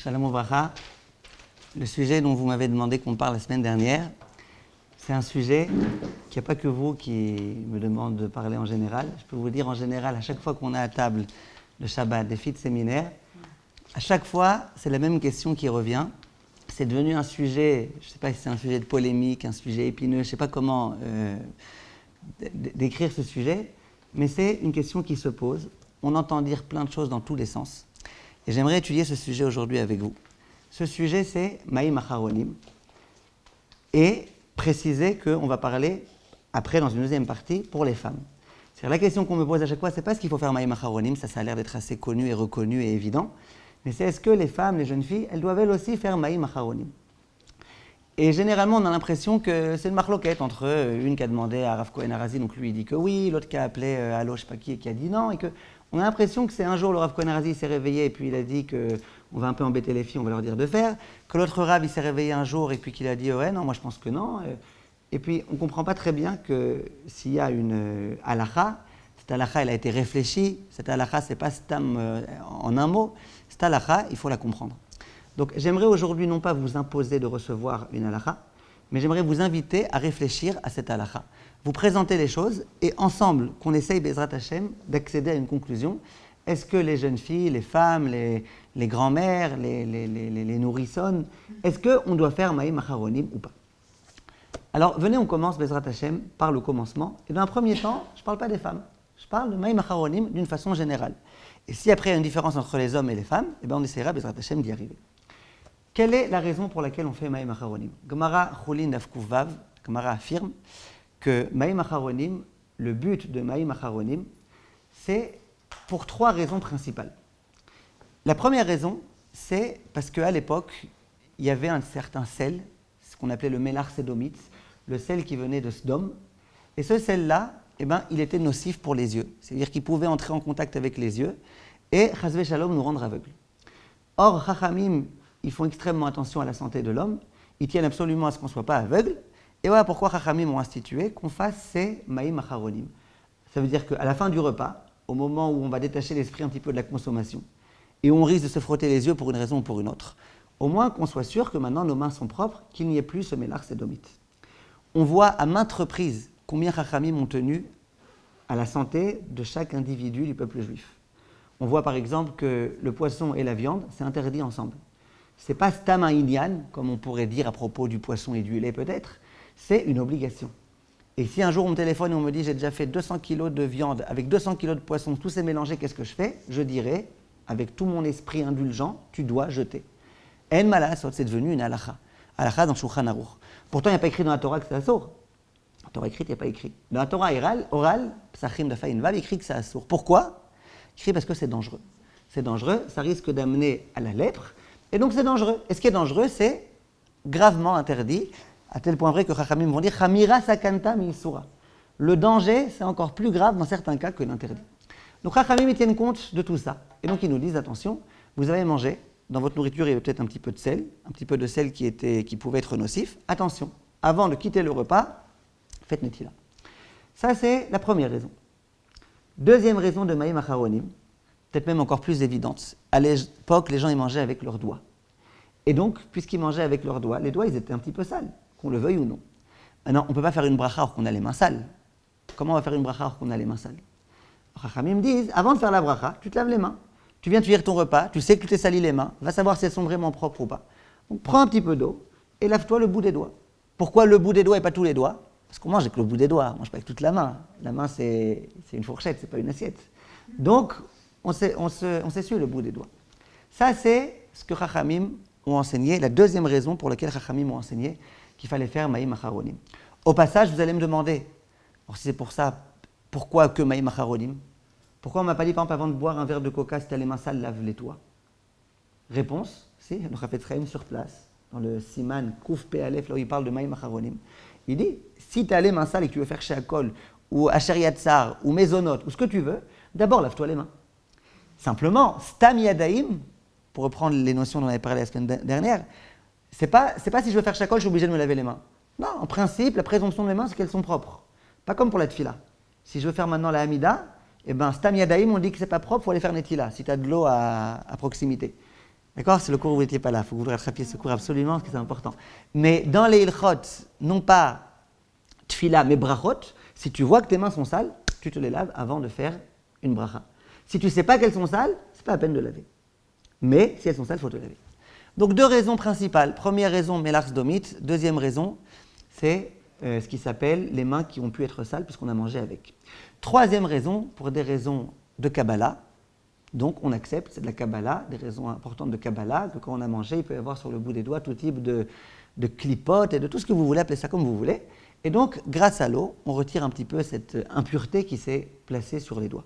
Shalom Ouvracha. Le sujet dont vous m'avez demandé qu'on parle la semaine dernière, c'est un sujet qu'il n'y a pas que vous qui me demande de parler en général. Je peux vous dire en général, à chaque fois qu'on a à table le Shabbat, des filles de séminaire, à chaque fois, c'est la même question qui revient. C'est devenu un sujet, je ne sais pas si c'est un sujet de polémique, un sujet épineux, je ne sais pas comment décrire ce sujet, mais c'est une question qui se pose. On entend dire plein de choses dans tous les sens. Et j'aimerais étudier ce sujet aujourd'hui avec vous. Ce sujet, c'est Maïm Acharonim. Et préciser qu'on va parler, après, dans une deuxième partie, pour les femmes. C'est-à-dire, la question qu'on me pose à chaque fois, c'est pas ce qu'il faut faire Maïm Acharonim, ça a l'air d'être assez connu et reconnu et évident, mais c'est est-ce que les femmes, les jeunes filles, elles doivent elles aussi faire Maïm Acharonim. Et généralement, on a l'impression que c'est une marloquette entre une qui a demandé à Rav Cohen Arazi, donc lui il dit que oui, l'autre qui a appelé Allo, je sais pas qui, et qui a dit non, et que on a l'impression que c'est un jour le Rav Cohen Arazi s'est réveillé et puis il a dit qu'on va un peu embêter les filles, on va leur dire de faire, que l'autre Rav il s'est réveillé un jour et puis qu'il a dit ouais non, moi je pense que non, et puis on ne comprend pas très bien que s'il y a une halakha, cette halakha elle a été réfléchie, cette halakha c'est pas stam en un mot, cette halakha il faut la comprendre. Donc j'aimerais aujourd'hui non pas vous imposer de recevoir une halakha, mais j'aimerais vous inviter à réfléchir à cette halakha. Vous présenter les choses et ensemble, qu'on essaye, Bezrat Hashem, d'accéder à une conclusion. Est-ce que les jeunes filles, les femmes, les grands-mères, les nourrissonnes, est-ce qu'on doit faire Maïm Acharonim ou pas? Alors venez, on commence, Bezrat Hashem, par le commencement. Et dans un premier temps, je ne parle pas des femmes. Je parle de Maïm Acharonim d'une façon générale. Et si après il y a une différence entre les hommes et les femmes, eh bien on essaiera, Bezrat Hashem, d'y arriver. Quelle est la raison pour laquelle on fait Maïm Acharonim? Gemara Chulin Daf Kuf Vav, Gemara affirme que Maïm Acharonim, le but de Maïm Acharonim, c'est pour trois raisons principales. La première raison, c'est parce qu'à l'époque, il y avait un certain sel, ce qu'on appelait le Mélar Sédomite, le sel qui venait de Sdom, et ce sel-là, eh ben, il était nocif pour les yeux, c'est-à-dire qu'il pouvait entrer en contact avec les yeux et, chasvé shalom, nous rendre aveugles. Or, Chachamim, ils font extrêmement attention à la santé de l'homme, ils tiennent absolument à ce qu'on ne soit pas aveugle. Et voilà pourquoi Chachamim ont institué qu'on fasse ces Maïm Acharonim. Ça veut dire qu'à la fin du repas, au moment où on va détacher l'esprit un petit peu de la consommation, et où on risque de se frotter les yeux pour une raison ou pour une autre, au moins qu'on soit sûr que maintenant nos mains sont propres, qu'il n'y ait plus ce mélar sédomite. On voit à maintes reprises combien Chachamim ont tenu à la santé de chaque individu du peuple juif. On voit par exemple que le poisson et la viande, c'est interdit ensemble. C'est pas stam un inyan, comme on pourrait dire à propos du poisson et du lait peut-être, c'est une obligation. Et si un jour on me téléphone et on me dit j'ai déjà fait 200 kilos de viande avec 200 kilos de poisson, tout s'est mélangé, qu'est-ce que je fais? Je dirais, avec tout mon esprit indulgent, tu dois jeter. En malasot, c'est devenu une halakha. Halakha dans Shulchan Aruch. Pourtant, il n'y a pas écrit dans la Torah que c'est assour. La Torah écrite, il n'y a pas écrit. Dans la Torah orale, Psachim Dafayin Vav, écrit que c'est assour. Pourquoi? Écrit parce que c'est dangereux. C'est dangereux, ça risque d'amener à la lèpre, et donc c'est dangereux. Et ce qui est dangereux, c'est gravement interdit, à tel point vrai que Chachamim vont dire Chamira sakanta mi-isura. Le danger, c'est encore plus grave dans certains cas que l'interdit. Donc Chachamim, ils tiennent compte de tout ça. Et donc ils nous disent, attention, vous avez mangé, dans votre nourriture il y avait peut-être un petit peu de sel qui pouvait être nocif. Attention, avant de quitter le repas, faites netila. Ça, c'est la première raison. Deuxième raison de Maïm Acharonim, peut-être même encore plus évidente. À l'époque, les gens ils mangeaient avec leurs doigts. Et donc, puisqu'ils mangeaient avec leurs doigts, les doigts ils étaient un petit peu sales, qu'on le veuille ou non. Maintenant, on ne peut pas faire une bracha alors qu'on a les mains sales. Comment on va faire une bracha alors qu'on a les mains sales? Chachamim me disent, avant de faire la bracha, tu te laves les mains. Tu viens de cuire ton repas, tu sais que tu t'es sali les mains, va savoir si elles sont vraiment propres ou pas. Donc prends un petit peu d'eau et lave-toi le bout des doigts. Pourquoi le bout des doigts et pas tous les doigts? Parce qu'on mange avec le bout des doigts, on ne mange pas avec toute la main. La main c'est une fourchette, c'est pas une assiette. Donc, on s'essuie le bout des doigts. Ça, c'est ce que Chachamim ont enseigné, la deuxième raison pour laquelle Chachamim ont enseigné qu'il fallait faire Maïm Acharonim. Au passage, vous allez me demander, alors si c'est pour ça, pourquoi que Maïm Acharonim? Pourquoi on ne m'a pas dit, par exemple, avant de boire un verre de coca, si tu as les mains sales, lave-les-toi? Réponse, si, le Chafetz Chaim sur place, dans le Siman Kouf Pe Aleph, là où il parle de Maïm Acharonim, il dit, si tu as les mains sales et que tu veux faire Sheakol, ou Asher Yatzar, ou Mezonot, ou ce que tu veux, d'abord lave-toi les mains. Simplement, Stam Yadaim, pour reprendre les notions dont on avait parlé la semaine dernière, c'est pas si je veux faire Sheakol, je suis obligé de me laver les mains. Non, en principe, la présomption de mes mains, c'est qu'elles sont propres. Pas comme pour la tfila. Si je veux faire maintenant la Hamida, eh ben, Stam Yadaim, on dit que c'est pas propre, il faut aller faire Netila, si tu as de l'eau à proximité. D'accord? C'est le cours où vous n'étiez pas là. Il faut que vous rattrapiez ce cours absolument, parce que c'est important. Mais dans les ilchot, non pas tfila, mais brachot, si tu vois que tes mains sont sales, tu te les laves avant de faire une bracha. Si tu ne sais pas qu'elles sont sales, ce n'est pas la peine de laver. Mais si elles sont sales, il faut te laver. Donc 2 raisons principales. Première raison, Melach Domit. Deuxième raison, c'est ce qui s'appelle les mains qui ont pu être sales puisqu'on a mangé avec. Troisième raison, pour des raisons de Kabbalah. Donc on accepte, c'est de la Kabbalah, des raisons importantes de Kabbalah, que quand on a mangé, il peut y avoir sur le bout des doigts tout type de clipotes et de tout ce que vous voulez, appelez ça comme vous voulez. Et donc, grâce à l'eau, on retire un petit peu cette impureté qui s'est placée sur les doigts.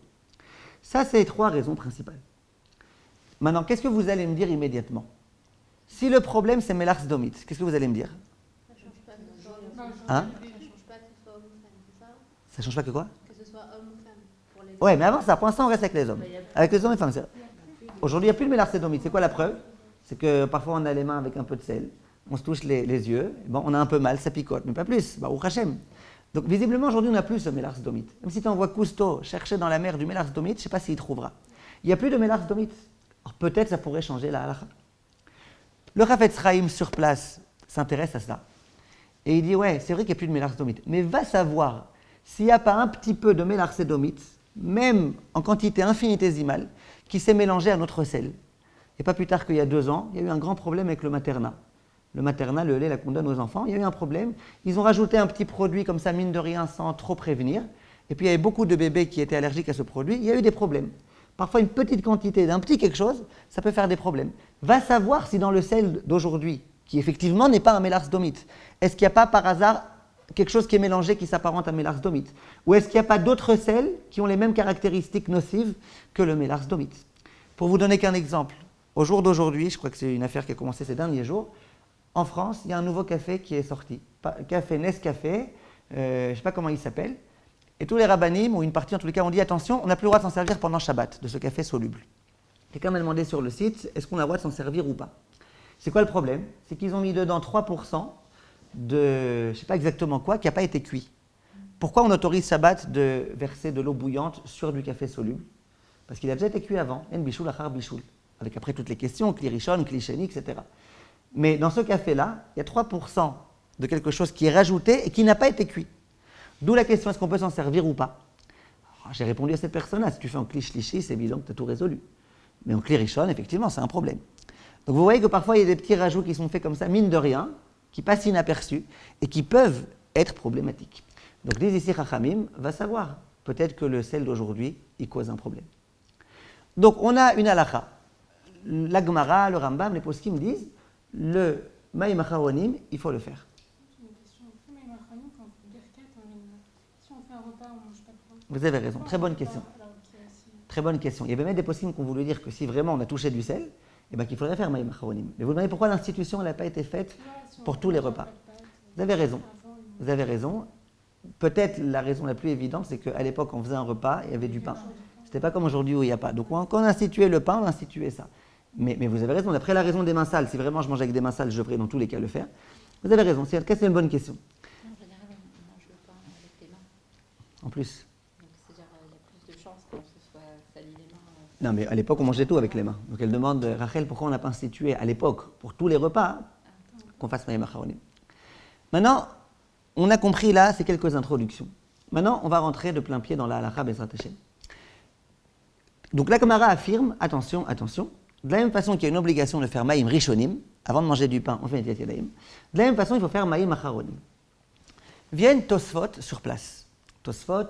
Ça, c'est les 3 raisons principales. Maintenant, qu'est-ce que vous allez me dire immédiatement? Si le problème, c'est Melach Domit, qu'est-ce que vous allez me dire? Ça change pas que ce soit homme ou femme. Hein? Ça change pas que ce soit homme ou femme, c'est ça? Ça change pas que quoi? Que ce soit homme ou femme. Pour les Ouais, mais avant ça, pour l'instant, on reste avec les hommes. Avec les hommes et les femmes. Aujourd'hui, il n'y a plus de Melach Domit. C'est quoi la preuve? C'est que parfois, on a les mains avec un peu de sel, on se touche les yeux, bon, on a un peu mal, ça picote, mais pas plus. Bah, au Hachem. Donc, visiblement, aujourd'hui, on n'a plus ce Melach Domit. Même si tu envoies Cousteau chercher dans la mer du Melach Domit, je ne sais pas s'il trouvera. Il n'y a plus de Melach Domit. Alors, peut-être ça pourrait changer la halakha. Le Chafetz Chaim sur place s'intéresse à ça. Et il dit, ouais, c'est vrai qu'il n'y a plus de Melach Domit. Mais va savoir s'il n'y a pas un petit peu de Melach Domit, même en quantité infinitésimale, qui s'est mélangé à notre sel. Et pas plus tard qu'il y a 2 ans, il y a eu un grand problème avec le maternat. Le maternat, le lait là, qu'on donne aux enfants, il y a eu un problème. Ils ont rajouté un petit produit comme ça, mine de rien, sans trop prévenir. Et puis il y avait beaucoup de bébés qui étaient allergiques à ce produit. Il y a eu des problèmes. Parfois, une petite quantité d'un petit quelque chose, ça peut faire des problèmes. Va savoir si dans le sel d'aujourd'hui, qui effectivement n'est pas un Melach Domit, est-ce qu'il n'y a pas par hasard quelque chose qui est mélangé qui s'apparente à Melach Domit? Ou est-ce qu'il n'y a pas d'autres sels qui ont les mêmes caractéristiques nocives que le Melach Domit? Pour vous donner qu'un exemple, au jour d'aujourd'hui, je crois que c'est une affaire qui a commencé ces derniers jours, en France, il y a un nouveau café qui est sorti. Café Nescafé, je ne sais pas comment il s'appelle. Et tous les rabbanim, ou une partie en tous les cas, ont dit attention, on n'a plus le droit de s'en servir pendant Shabbat, de ce café soluble. Quelqu'un m'a demandé sur le site, est-ce qu'on a le droit de s'en servir ou pas? C'est quoi le problème? C'est qu'ils ont mis dedans 3% de, je ne sais pas exactement quoi, qui n'a pas été cuit. Pourquoi on autorise Shabbat de verser de l'eau bouillante sur du café soluble? Parce qu'il a déjà été cuit avant, en bichoul achar bichoul, avec après toutes les questions, kli rishon, kli sheni, etc. Mais dans ce café-là, il y a 3% de quelque chose qui est rajouté et qui n'a pas été cuit. D'où la question, est-ce qu'on peut s'en servir ou pas? Alors, j'ai répondu à cette personne-là, si tu fais en kli shlishi, c'est évident que tu as tout résolu. Mais en kli rishon, effectivement, c'est un problème. Donc vous voyez que parfois, il y a des petits rajouts qui sont faits comme ça, mine de rien, qui passent inaperçus et qui peuvent être problématiques. Donc disent ici Chachamim, va savoir. Peut-être que le sel d'aujourd'hui, il cause un problème. Donc on a une halakha. La Gemara, le Rambam, les poskim disent, le Maïm Acharonim, il faut le faire. J'ai une question. On fait Maïm Acharonim quand on fait Birkat en général. Si on fait un repas, on ne mange pas de pain. Vous avez raison, très bonne question. Très bonne question. Il y avait même des poskim qui ont voulu dire que si vraiment on a touché du sel, eh ben, qu'il faudrait faire Maïm Acharonim. Mais vous demandez pourquoi l'institution n'a pas été faite pour tous les repas. Vous avez raison. Vous avez raison. Peut-être la raison la plus évidente, c'est qu'à l'époque, on faisait un repas et il y avait du pain. C'était pas comme aujourd'hui où il n'y a pas. Donc quand on instituait le pain, on instituait ça. Mais vous avez raison, d'après la raison des mains sales, si vraiment je mange avec des mains sales, je devrais dans tous les cas le faire. Vous avez raison, c'est une bonne question. En général, on mange le pain avec les mains. En plus. Donc, c'est-à-dire qu'il y a plus de chances que ce soit sali les mains. Non, mais à l'époque, on mangeait tout avec les mains. Donc elle demande, Rachel, pourquoi on n'a pas institué à l'époque, pour tous les repas, qu'on fasse Maïm Acharonim. Maintenant, on a compris là ces quelques introductions. Maintenant, on va rentrer de plein pied dans la halakha Bezrat Hashem. Donc la Gemara affirme, attention, attention, de la même façon qu'il y a une obligation de faire Maïm Rishonim, avant de manger du pain, on fait Netilat Yadayim, de la même façon, il faut faire Maïm Acharonim. Viennent Tosfot sur place. Tosfot,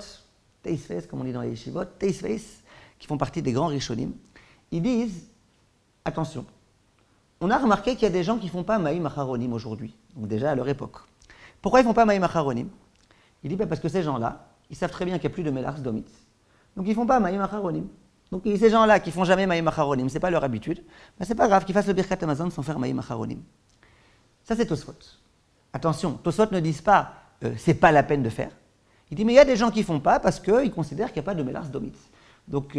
Teisves, comme on dit dans les yeshivot, Teisves, qui font partie des grands Rishonim. Ils disent, attention, on a remarqué qu'il y a des gens qui ne font pas Maïm Acharonim aujourd'hui, donc déjà à leur époque. Pourquoi ils ne font pas Maïm Acharonim? Il dit, parce que ces gens-là, ils savent très bien qu'il n'y a plus de Melach Domit. Donc ils ne font pas Maïm Acharonim. Donc ces gens-là qui font jamais Maïm Acharonim, ce n'est pas leur habitude, ben, c'est pas grave qu'ils fassent le Birkat Hamazon sans faire Maïm Acharonim. Ça c'est Tosfot. Attention, Tosfot ne disent pas c'est pas la peine de faire. Il dit mais il y a des gens qui ne font pas parce qu'ils considèrent qu'il n'y a pas de Melach Domit. Donc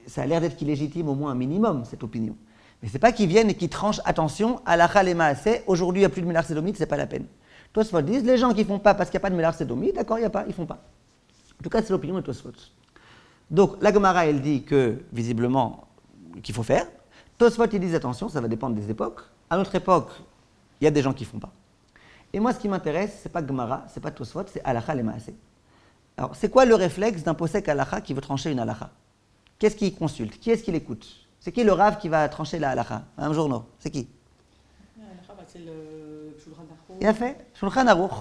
ça a l'air d'être illégitime au moins un minimum cette opinion. Mais c'est pas qu'ils viennent et qu'ils tranchent attention à la Chal et Maaseh, aujourd'hui il n'y a plus de Melach Domit, c'est pas la peine. Tosfot disent les gens qui ne font pas parce qu'il n'y a pas de Melach Domit, d'accord, il n'y a pas, ils ne font pas. En tout cas c'est l'opinion de Tosfot. Donc, la Gemara, elle dit que, visiblement, qu'il faut faire. Tosfot, ils disent attention, ça va dépendre des époques. À notre époque, il y a des gens qui ne font pas. Et moi, ce qui m'intéresse, ce n'est pas Gemara, ce n'est pas Tosfot, c'est Halakha les Maaseh. Alors, c'est quoi le réflexe d'un posek halakha qui veut trancher une halakha? Qu'est-ce qu'il consulte? Qui est-ce qu'il écoute? C'est qui le rave qui va trancher la halakha? Un journal, c'est qui? C'est le Shulchan Aruch. Il a fait Shulchan Aruch.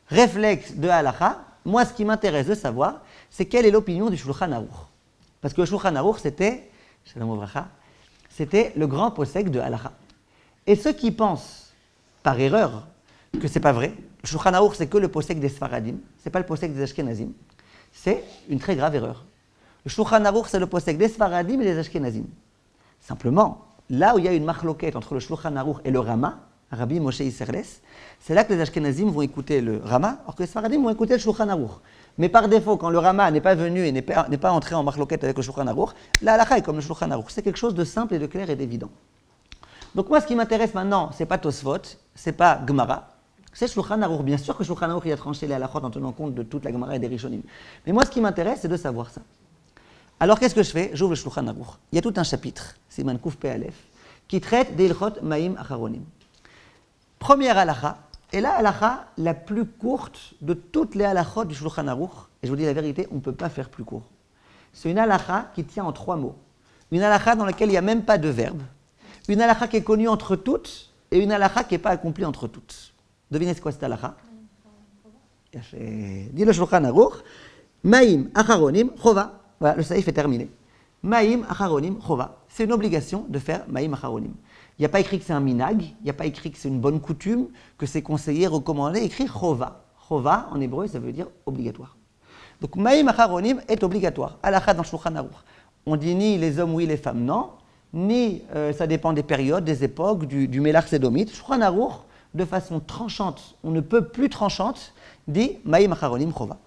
Réflexe de halakha. Moi, ce qui m'intéresse de savoir, c'est quelle est l'opinion du Shulchan Aruch. Parce que le Shulchan Aruch, c'était le grand posek de halakha. Et ceux qui pensent, par erreur, que c'est pas vrai, le Shulchan Aruch, c'est que le posek des Sfaradim, c'est pas le posek des Ashkenazim. C'est une très grave erreur. Le Shulchan Aruch, c'est le posek des Sfaradim et des Ashkenazim. Simplement, là où il y a une marloquette entre le Shulchan Aruch et le Rama, Rabbi Moshe Isserles, c'est là que les Ashkenazim vont écouter le Rama, alors que les Sfaradim vont écouter le Shulchan Aruch. Mais par défaut, quand le Rama n'est pas venu et n'est pas entré en marloquette avec le Shulchan Aruch, la halakha est comme le Shulchan Aruch. C'est quelque chose de simple et de clair et d'évident. Donc moi, ce qui m'intéresse maintenant, c'est pas Tosfot, c'est pas Gemara, c'est Shulchan Aruch. Bien sûr que Shulchan Aruch il a tranché les halachot en tenant compte de toute la Gemara et des Rishonim. Mais moi, ce qui m'intéresse, c'est de savoir ça. Alors, qu'est-ce que je fais? J'ouvre le Shulchan Aruch. Il y a tout un chapitre, Siman Kuf Pe Aleph, qui traite des Ilchot Maïm Acharonim. Première halakha, et la halakha la plus courte de toutes les halachot du Shulchan Aruch, et je vous dis la vérité, on ne peut pas faire plus court. C'est une halakha qui tient en 3 mots. Une halakha dans laquelle il n'y a même pas de verbe. Une halakha qui est connue entre toutes, et une halakha qui n'est pas accomplie entre toutes. Devinez ce quoi cette halakha? Dit le Shulchan Aruch, Maïm Acharonim Chova. Voilà, le saïf est terminé. Maïm Acharonim Chova. C'est une obligation de faire Maïm Acharonim. Il n'y a pas écrit que c'est un minag, il n'y a pas écrit que c'est une bonne coutume, que c'est conseillé, recommandé, écrit Chova. Chova, en hébreu, ça veut dire obligatoire. Donc Maïm Acharonim est obligatoire. Halakha dans Shulchan Aruch. On dit ni les hommes oui, les femmes non, ni ça dépend des périodes, des époques, du Mélach Sédomite. Shulchan Aruch, de façon tranchante, on ne peut plus tranchante, dit Maïm Acharonim Chova.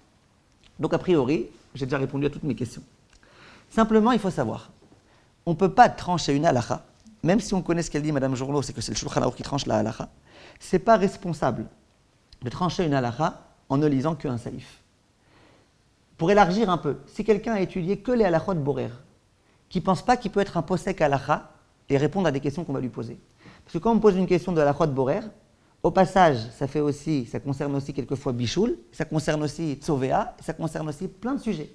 Donc a priori, j'ai déjà répondu à toutes mes questions. Simplement, il faut savoir, on ne peut pas trancher une halakha, même si on connaît ce qu'elle dit, Madame Journo, c'est que c'est le Shulchan Aruch qui tranche la halakha, c'est pas responsable de trancher une halakha en ne lisant qu'un saïf. Pour élargir un peu, si quelqu'un a étudié que les halakhot de Borer, qui ne pense pas qu'il peut être un posek halakha et répondre à des questions qu'on va lui poser. Parce que quand on me pose une question de halachot borer, au passage, ça concerne aussi quelquefois Bichoul, ça concerne aussi Tzovea, ça concerne aussi plein de sujets.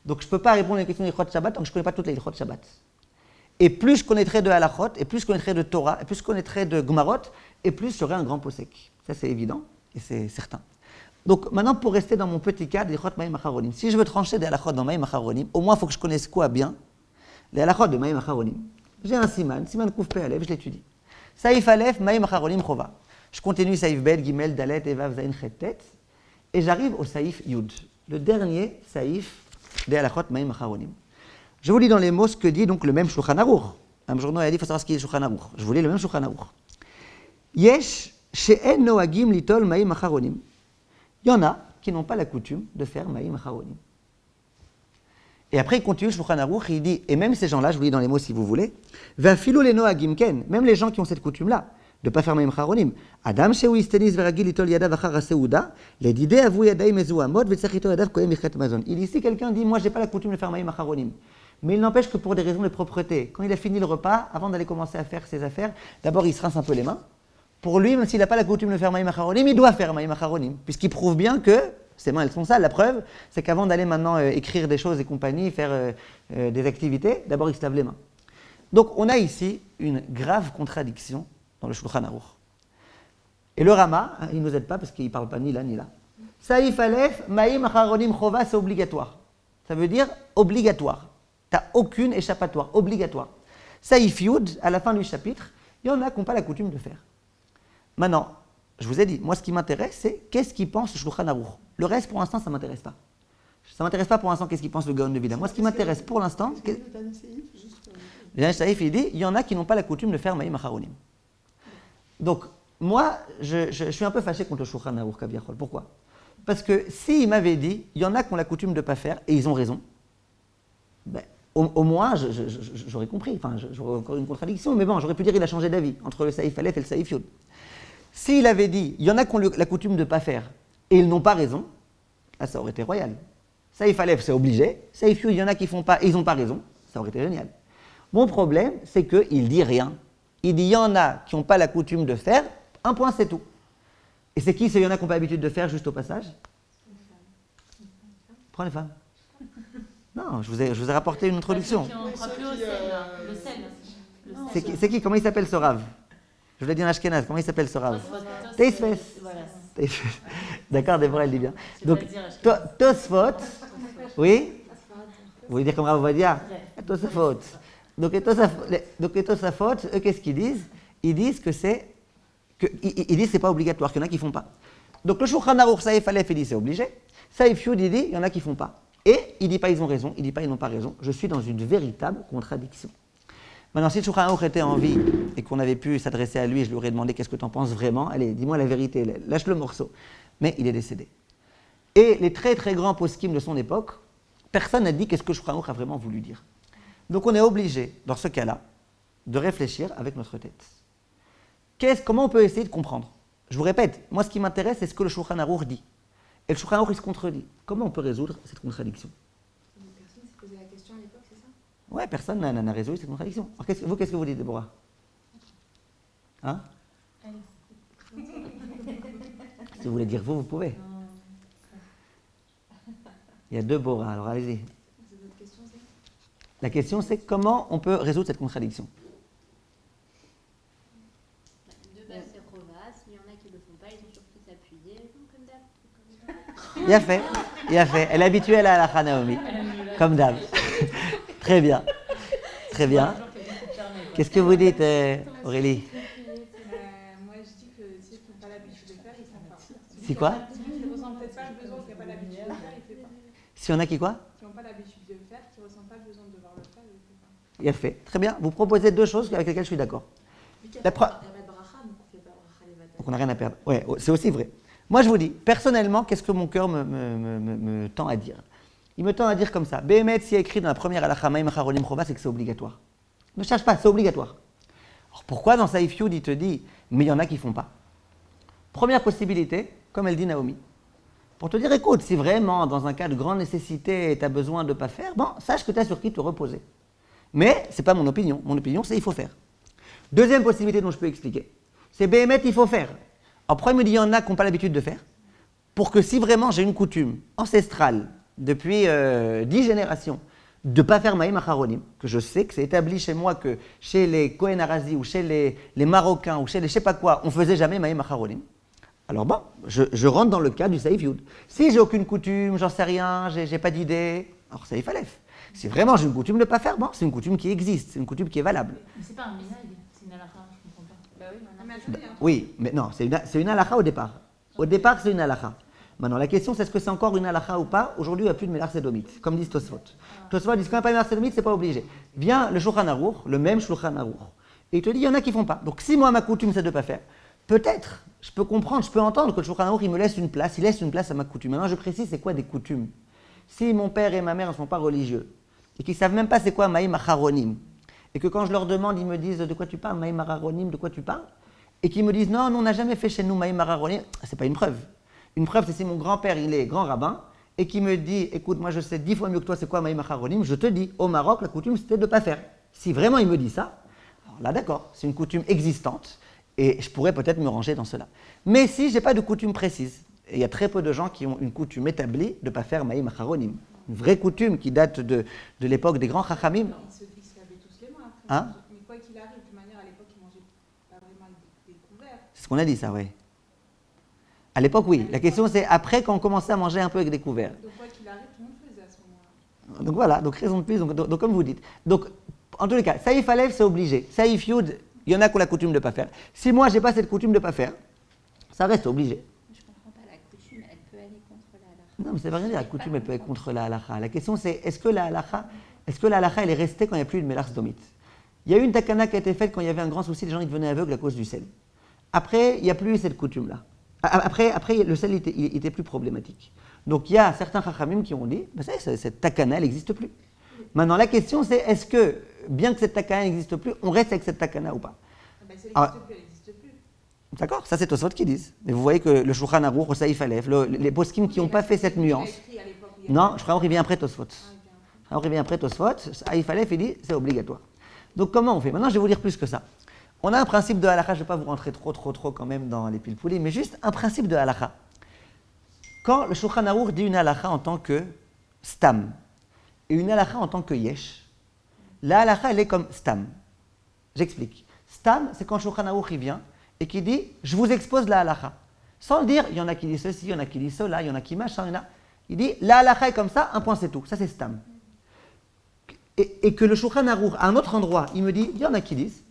Donc je ne peux pas répondre à une question d'Ilchot Shabbat tant que je ne connais pas toutes les Ilchot Shabbat. Et plus je connaîtrais de halachot, et plus je connaîtrais de Torah, et plus je connaîtrais de Gemarot, et plus j'aurai un grand posek. Ça c'est évident, et c'est certain. Donc maintenant, pour rester dans mon petit cas d'Ilchot Maïm Acharonim, si je veux trancher des halachot dans Maïm Acharonim, au moins il faut que je connaisse quoi bien? Les halachot de Maïm Acharonim. J'ai un siman Kuf Pe Aleph, je l'étudie. Saïf Aleph, Maïm Acharonim Chova. Je continue Saïf Bet, Gimel, Dalet, Evav, Zain, Chet, Tet, et j'arrive au Saïf Yud, le dernier Saïf des halachot Maïm Acharonim. Je vous lis dans les mots ce que dit donc le même Shulchan Aruch. Un journal a dit, il faut savoir ce qu'est le Shulchan Aruch. Je vous lis le même Shulchan Aruch. Yesh she'en noagim litol Maïm Acharonim. Il y en a qui n'ont pas la coutume de faire Maïm Acharonim. Et après, il continue, le Shulchan Aruch, il dit, et même ces gens-là, je vous lis dans les mots si vous voulez, Vafilo le noagim ken, même les gens qui ont cette coutume-là, de ne pas faire Maïm Acharonim. Adam shehu istenis veragil litol yadav achar haseuda, ledide avu yadai mezuamot, vetzachito yadav kohem michet mazon. Il ici, quelqu'un dit, moi, j'ai pas la coutume de faire Maïm Acharonim. Mais il n'empêche que pour des raisons de propreté, quand il a fini le repas, avant d'aller commencer à faire ses affaires, d'abord il se rince un peu les mains. Pour lui, même s'il n'a pas la coutume de faire Maïm Acharonim, il doit faire Maïm Acharonim, puisqu'il prouve bien que ses mains elles sont sales. La preuve, c'est qu'avant d'aller maintenant écrire des choses et compagnie, faire des activités, d'abord il se lave les mains. Donc on a ici une grave contradiction dans le Shulchan Aruch. Et le Rama, il ne nous aide pas parce qu'il ne parle pas ni là ni là. Saïf Aleph, Maïm Acharonim Chova, c'est obligatoire. Ça veut dire obligatoire. Tu n'as aucune échappatoire, obligatoire. Saïf Yud, à la fin du chapitre, il y en a qui n'ont pas la coutume de faire. Maintenant, je vous ai dit, moi ce qui m'intéresse, c'est qu'est-ce qu'il pense le Shulchan Aruch. Le reste, pour l'instant, ça ne m'intéresse pas. Ça ne m'intéresse pas pour l'instant qu'est-ce qu'il pense le Gaon de Vilna. Moi, ce qui m'intéresse pour l'instant, le dernier Saïf, il dit, il y en a qui n'ont pas la coutume de faire Maïm Acharonim. Donc, moi, je suis un peu fâché contre le Shulchan Aruch Kaviachol. Pourquoi? Parce que s'il m'avait dit, il y en a qui ont la coutume de ne pas faire, et ils ont raison, ben, au moins, j'aurais compris. Enfin, j'aurais encore une contradiction, mais bon, j'aurais pu dire qu'il a changé d'avis entre le Saïf Aleph et le Saïf Yud. S'il avait dit, il y en a qui ont la coutume de ne pas faire, et ils n'ont pas raison, là, ça aurait été royal. Saïf Aleph, c'est obligé. Saïf Yud, il y en a qui ne font pas, et ils n'ont pas raison, ça aurait été génial. Mon problème, c'est qu'il dit rien. Il dit, il y en a qui n'ont pas la coutume de faire, un point, c'est tout. Et c'est qui, il y en a qui n'ont pas l'habitude de faire, juste au passage? Prends les femmes. Non, je vous ai rapporté une introduction. C'est qui? Comment il s'appelle ce rave? Je l'ai dit en ashkénaze, comment il s'appelle ce rave? Tosfos. D'accord, Déborah, elle dit bien. Donc, Tosfot, oui? Vous voulez dire comme Rav Ovadia? Tosafot. Donc, les Tosafot, eux, qu'est-ce qu'ils disent? Ils disent que c'est pas obligatoire, qu'il y en a qui ne font pas. Donc, le Shulchan Aruch, Saïf Aleph, il dit c'est obligé. Saïf Yud, il dit il y en a qui ne font pas. Et il ne dit pas ils ont raison, il ne dit pas ils n'ont pas raison. Je suis dans une véritable contradiction. Maintenant, si le Shulchan Aruch était en vie et qu'on avait pu s'adresser à lui, je lui aurais demandé qu'est-ce que tu en penses vraiment. Allez, dis-moi la vérité, lâche le morceau. Mais il est décédé. Et les très très grands poskim de son époque, personne n'a dit qu'est-ce que le Shulchan Aruch a vraiment voulu dire. Donc on est obligé, dans ce cas-là, de réfléchir avec notre tête. Comment on peut essayer de comprendre? Je vous répète, moi ce qui m'intéresse, c'est ce que le Shulchan Aruch dit. Et le Shulchan Aruch, il se contredit. Comment on peut résoudre cette contradiction? Personne s'est posé la question à l'époque, c'est ça? Ouais, personne n'a résolu cette contradiction. Alors, qu'est-ce que vous dites, Déborah? Hein? Si vous voulez dire vous pouvez. Il y a deux Bora, alors allez-y. La question, c'est comment on peut résoudre cette contradiction? De base, c'est Rova. S'il y en a qui ne le font pas, ils ont surtout s'appuyer. Comme d'hab. Il a fait. Elle est habituée à la halakha, Naomi. Comme d'hab. Très bien. Très bien. Qu'est-ce que vous dites, Aurélie? Moi, je dis que ceux qui n'ont pas l'habitude de faire, ils ne font pas. Si quoi? Celui qui ne ressent peut-être pas le besoin, qui n'a pas l'habitude de faire, il ne fait pas. Si on a qui quoi? Qui n'ont pas l'habitude de faire, qui ne ressentent pas le besoin de devoir le faire, il ne fait pas. Il a fait. Très bien. Vous proposez deux choses avec lesquelles je suis d'accord. Donc on n'a rien à perdre. Ouais, c'est aussi vrai. Moi, je vous dis, personnellement, qu'est-ce que mon cœur me tend à dire? Il me tend à dire comme ça. Béhémet, s'il y a écrit dans la première halakha Maïm Acharonim Chova, c'est que c'est obligatoire. Ne cherche pas, c'est obligatoire. Alors pourquoi dans Saïf Yud, il te dit, mais il y en a qui ne font pas? Première possibilité, comme elle dit Naomi, pour te dire, écoute, si vraiment, dans un cas de grande nécessité, tu as besoin de ne pas faire, bon, sache que tu as sur qui te reposer. Mais ce n'est pas mon opinion. Mon opinion, c'est il faut faire. Deuxième possibilité dont je peux expliquer, c'est Béhémet, il faut faire. Alors pourquoi il me dit, il y en a qui n'ont pas l'habitude de faire? Pour que si vraiment j'ai une coutume ancestrale, depuis 10 générations, de ne pas faire Maïm Acharonim, que je sais que c'est établi chez moi que chez les Kohen Arazi ou chez les Marocains ou chez les je sais pas quoi, on ne faisait jamais Maïm Acharonim. Alors bon, je rentre dans le cas du Saïf Yud. Si j'ai aucune coutume, j'en sais rien, j'ai pas d'idée, alors Saïf Aleph. Si vraiment j'ai une coutume de ne pas faire, bon, c'est une coutume qui existe, c'est une coutume qui est valable. Mais c'est pas un minag, c'est une halakha, je comprends pas. Bah oui, Ah, mais attendez, hein. Oui, mais non, c'est une halakha au départ. Au départ, c'est une halakha. Maintenant, la question, c'est est-ce que c'est encore une halakha ou pas? Aujourd'hui, il n'y a plus de mélar sédomite, comme disent Tosfot. Tosfot dit, quand il n'y a pas de mélar sédomite, c'est pas obligé. Vient le Shulchan Aruch, le même Shulchan Aruch, et il te dit, il y en a qui ne font pas. Donc, si moi, ma coutume, c'est de ne pas faire, peut-être, je peux comprendre, je peux entendre que le Shulchan Aruch, il me laisse une place, il laisse une place à ma coutume. Maintenant, je précise, c'est quoi des coutumes? Si mon père et ma mère ne sont pas religieux, et qu'ils ne savent même pas c'est quoi Maïm Acharonim, et que quand je leur demande, ils me disent, de quoi tu parles, Maïm Acharonim, de quoi tu parles? Et qu'ils me disent, non, on n'a jamais fait chez nous Maïm Acharonim, c'est pas une preuve. Une preuve, c'est si mon grand-père, il est grand rabbin, et qui me dit, écoute, moi je sais 10 fois mieux que toi c'est quoi Maïm Acharonim, je te dis, au Maroc, la coutume c'était de ne pas faire. Si vraiment il me dit ça, alors là d'accord, c'est une coutume existante, et je pourrais peut-être me ranger dans cela. Mais si je n'ai pas de coutume précise, et il y a très peu de gens qui ont une coutume établie de ne pas faire Maïm Acharonim, une vraie coutume qui date de l'époque des grands Chachamim. Ils se lavaient tous les mains après. Hein? Mais quoi qu'il arrive, de toute manière, à l'époque, ils mangeaient pas vraiment avec des couverts. C'est ce qu'on a dit ça, oui. À l'époque, oui. La question, c'est après quand on commençait à manger un peu avec des couverts. Donc, quoi qu'il arrive, tout le monde faisait à ce moment-là. Donc voilà, donc raison de plus, donc comme vous dites. Donc, en tous les cas, Saïf Aleph, c'est obligé. Saïf Yud, il y en a qui ont la coutume de ne pas faire. Si moi, je n'ai pas cette coutume de ne pas faire, ça reste obligé. Je comprends pas, la coutume, elle peut aller contre la halakha. Non, mais ça ne veut rien dire, la coutume, elle peut être contre la halakha. La question, c'est est-ce que la halakha, elle est restée quand il n'y a plus de mélar sdomite? Il y a eu une takana qui a été faite quand il y avait un grand souci, les gens ils devenaient aveugles à cause du sel. Après, il n'y a plus cette coutume-là. Après, le sel il était plus problématique. Donc il y a certains chachamim qui ont dit, bah, cette takana, elle n'existe plus. Maintenant, la question c'est, est-ce que, bien que cette takana n'existe plus, on reste avec cette takana ou pas? Ah ben, ça Ah. n'existe plus, elle n'existe plus. D'accord, ça c'est Tosfot qui disent. Mais vous voyez que le Shulchan Aruch, le Saïf Aleph, les poskim qui n'ont pas fait cette nuance. Il a écrit à l'époque, il y a- Non, je crois qu'il vient après Tosfot. Ah, bien. Alors il vient après Tosfot, Saïf Aleph, il dit, c'est obligatoire. Donc comment on fait? Maintenant, je vais vous dire plus que ça. On a un principe de halakha, je ne vais pas vous rentrer trop quand même dans les pilpoulis, mais juste un principe de halakha. Quand le Shulchan Aruch dit une halakha en tant que stam et une halakha en tant que yesh, la halakha, elle est comme stam. J'explique. Stam, c'est quand le Shulchan Aruch il vient et qui dit « je vous expose la halakha ». Sans dire « il y en a qui disent ceci, il y en a qui disent cela, il y en a qui machin, il y en a… » Il dit « la halakha est comme ça, un point c'est tout ». Ça c'est stam. Et que le Shulchan Aruch, à un autre endroit, il me dit « il y en a qui disent… »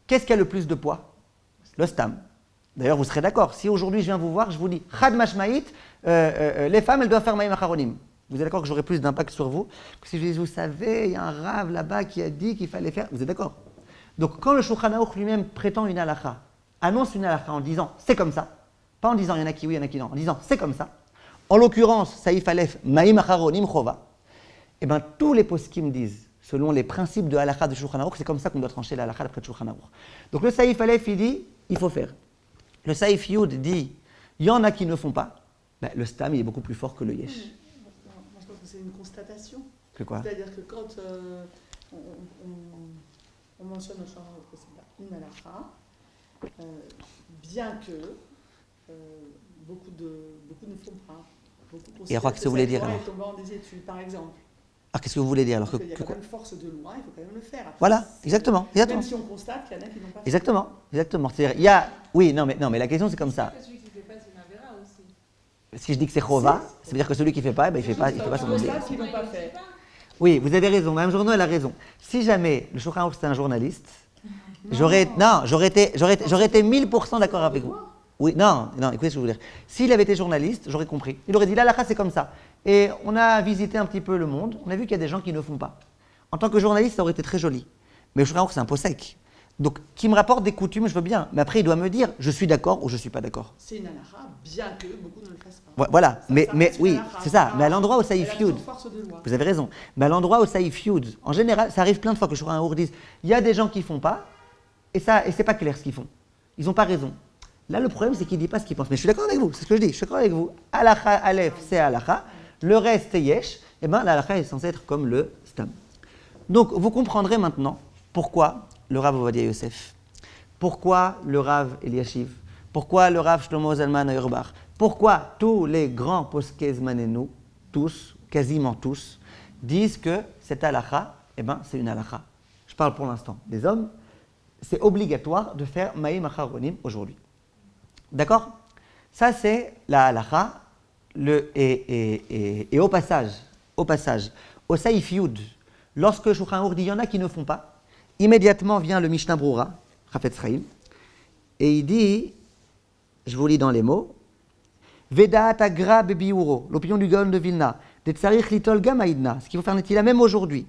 Qu'est-ce qui a le plus de poids? Le stam. D'ailleurs, vous serez d'accord. Si aujourd'hui je viens vous voir, je vous dis Chad Mashmaït, les femmes, elles doivent faire Maïm Acharonim. Vous êtes d'accord que j'aurai plus d'impact sur vous que si je dis, vous savez, il y a un rave là-bas qui a dit qu'il fallait faire. Vous êtes d'accord? Donc, quand le Shulchan Aruch lui-même prétend une halakha, annonce une halakha en disant c'est comme ça, pas en disant il y en a qui oui, il y en a qui non, en disant c'est comme ça, en l'occurrence, Saïf Aleph, Maïm Acharonim Chova, et bien tous les poskim disent, selon les principes de halakha de Shulchan Aruch, c'est comme ça qu'on doit trancher la halakha d'après Shulchan Aruch. Donc, le Saïf Aleph, il dit il faut faire. Le Saïf Yud dit il y en a qui ne font pas. Ben, le stam il est beaucoup plus fort que le yesh. Moi, je pense que c'est une constatation. Que quoi? C'est-à-dire que quand on mentionne au champ que c'est une halakha, bien que beaucoup ne font pas. Et alors, qu'est-ce que vous voulez dire alors? Est tombant des études, par exemple. Ah, qu'est-ce que vous voulez dire alors? Il y a quand même force de loi, il faut quand même le faire. Après, voilà, exactement. Même si on constate qu'il y en a qui n'ont pas fait. Exactement. C'est-à-dire, il y a… Oui, non, mais la question c'est comme ça. Celui qui ne fait pas, c'est une avéra aussi. Si je dis que c'est chova, ça veut dire que celui qui ne fait pas, ben, il ne fait pas son On idée. constate qu'ils n'ont pas fait. Oui, vous avez raison. Mme Journeau, elle a raison. Si jamais le Shulchan Aruch c'était un journaliste, j'aurais été 1000% d'accord avec vous. Oui, non, écoutez ce que je veux dire. S'il avait été journaliste, j'aurais compris. Il aurait dit, là, la c'est comme ça. Et on a visité un petit peu le monde, on a vu qu'il y a des gens qui ne font pas. En tant que journaliste, ça aurait été très joli. Mais le Shulchan Aruch, c'est un pot sec. Donc, qui me rapporte des coutumes, je veux bien. Mais après, il doit me dire, je suis d'accord ou je ne suis pas d'accord. C'est une halakha, bien que beaucoup ne le fassent pas. Voilà, Ça mais reste une oui, halakha. c'est ça. Mais à l'endroit où ça y Elle a feud, toujours force de loi. vous avez raison. Mais à l'endroit où ça y feud, en général, ça arrive plein de fois que le Shulchan Aruch dise, il y a des gens qui ne font pas, et c'est pas clair ce qu'ils font. Ils n'ont pas raison. Là, le problème, c'est qu'il ne dit pas ce qu'il pense. Mais je suis d'accord avec vous, c'est ce que je dis. Je suis d'accord avec vous. Halakha, Aleph, c'est halakha. Le reste, c'est yesh. Et bien, la halakha est censée être comme le stam. Donc, vous comprendrez maintenant pourquoi le Rav Ovadia Yosef, pourquoi le Rav Eliashiv, pourquoi le Rav Shlomo Zalman Auerbach, pourquoi tous les grands poskei zmanenu, tous, quasiment tous, disent que cette halakha, eh ben, c'est une halakha. Je parle pour l'instant des hommes. C'est obligatoire de faire Maïm Acharonim aujourd'hui. D'accord? Ça, c'est la halakha. Et au passage, au Saïf Yud, lorsque Shulchan Aruch dit il y en a qui ne font pas, immédiatement vient le Mishnah Brura, Chafetz Chaim, et il dit, je vous lis dans les mots, Vedaat agra bebiuro, l'opinion du Gaon de Vilna, de tsarich litol gam aidna, ce qu'il faut faire n'est-il même aujourd'hui.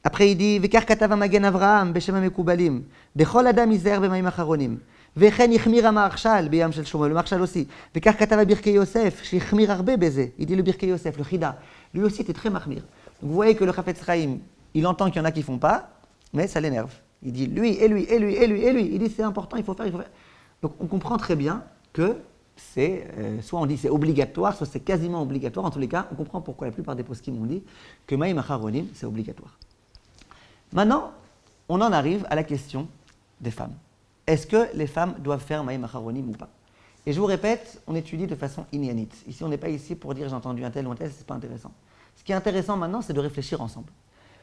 Après il dit, Vekar katava magen Avraham, beshem amekubalim, dechol adam izer b'mayim acharonim. וכן החמיר המהרש"ל בים של שלמה, le Maharshal aussi. וכך כתב בברכי יוסף, שהחמיר הרבה בזה. Il dit le Birkei Yosef, le Chida. Lui aussi était très mahmir. Donc vous voyez que le Chafetz Chaim, il entend qu'il y en a qui ne font pas, mais ça l'énerve. Il dit lui, et lui, et lui, et lui, et lui. Il dit c'est important, il faut faire, il faut faire. Donc on comprend très bien que c'est, soit on dit c'est obligatoire, soit c'est quasiment obligatoire. En tous les cas, on comprend pourquoi la plupart des poskim ont dit que Maïm Acharonim, c'est obligatoire. Maintenant, on en arrive à la question des femmes. Est-ce que les femmes doivent faire Maïm Acharonim ou pas? Et je vous répète, on étudie de façon inyanite. Ici, on n'est pas ici pour dire j'ai entendu un tel ou un tel, c'est pas intéressant. Ce qui est intéressant maintenant, c'est de réfléchir ensemble.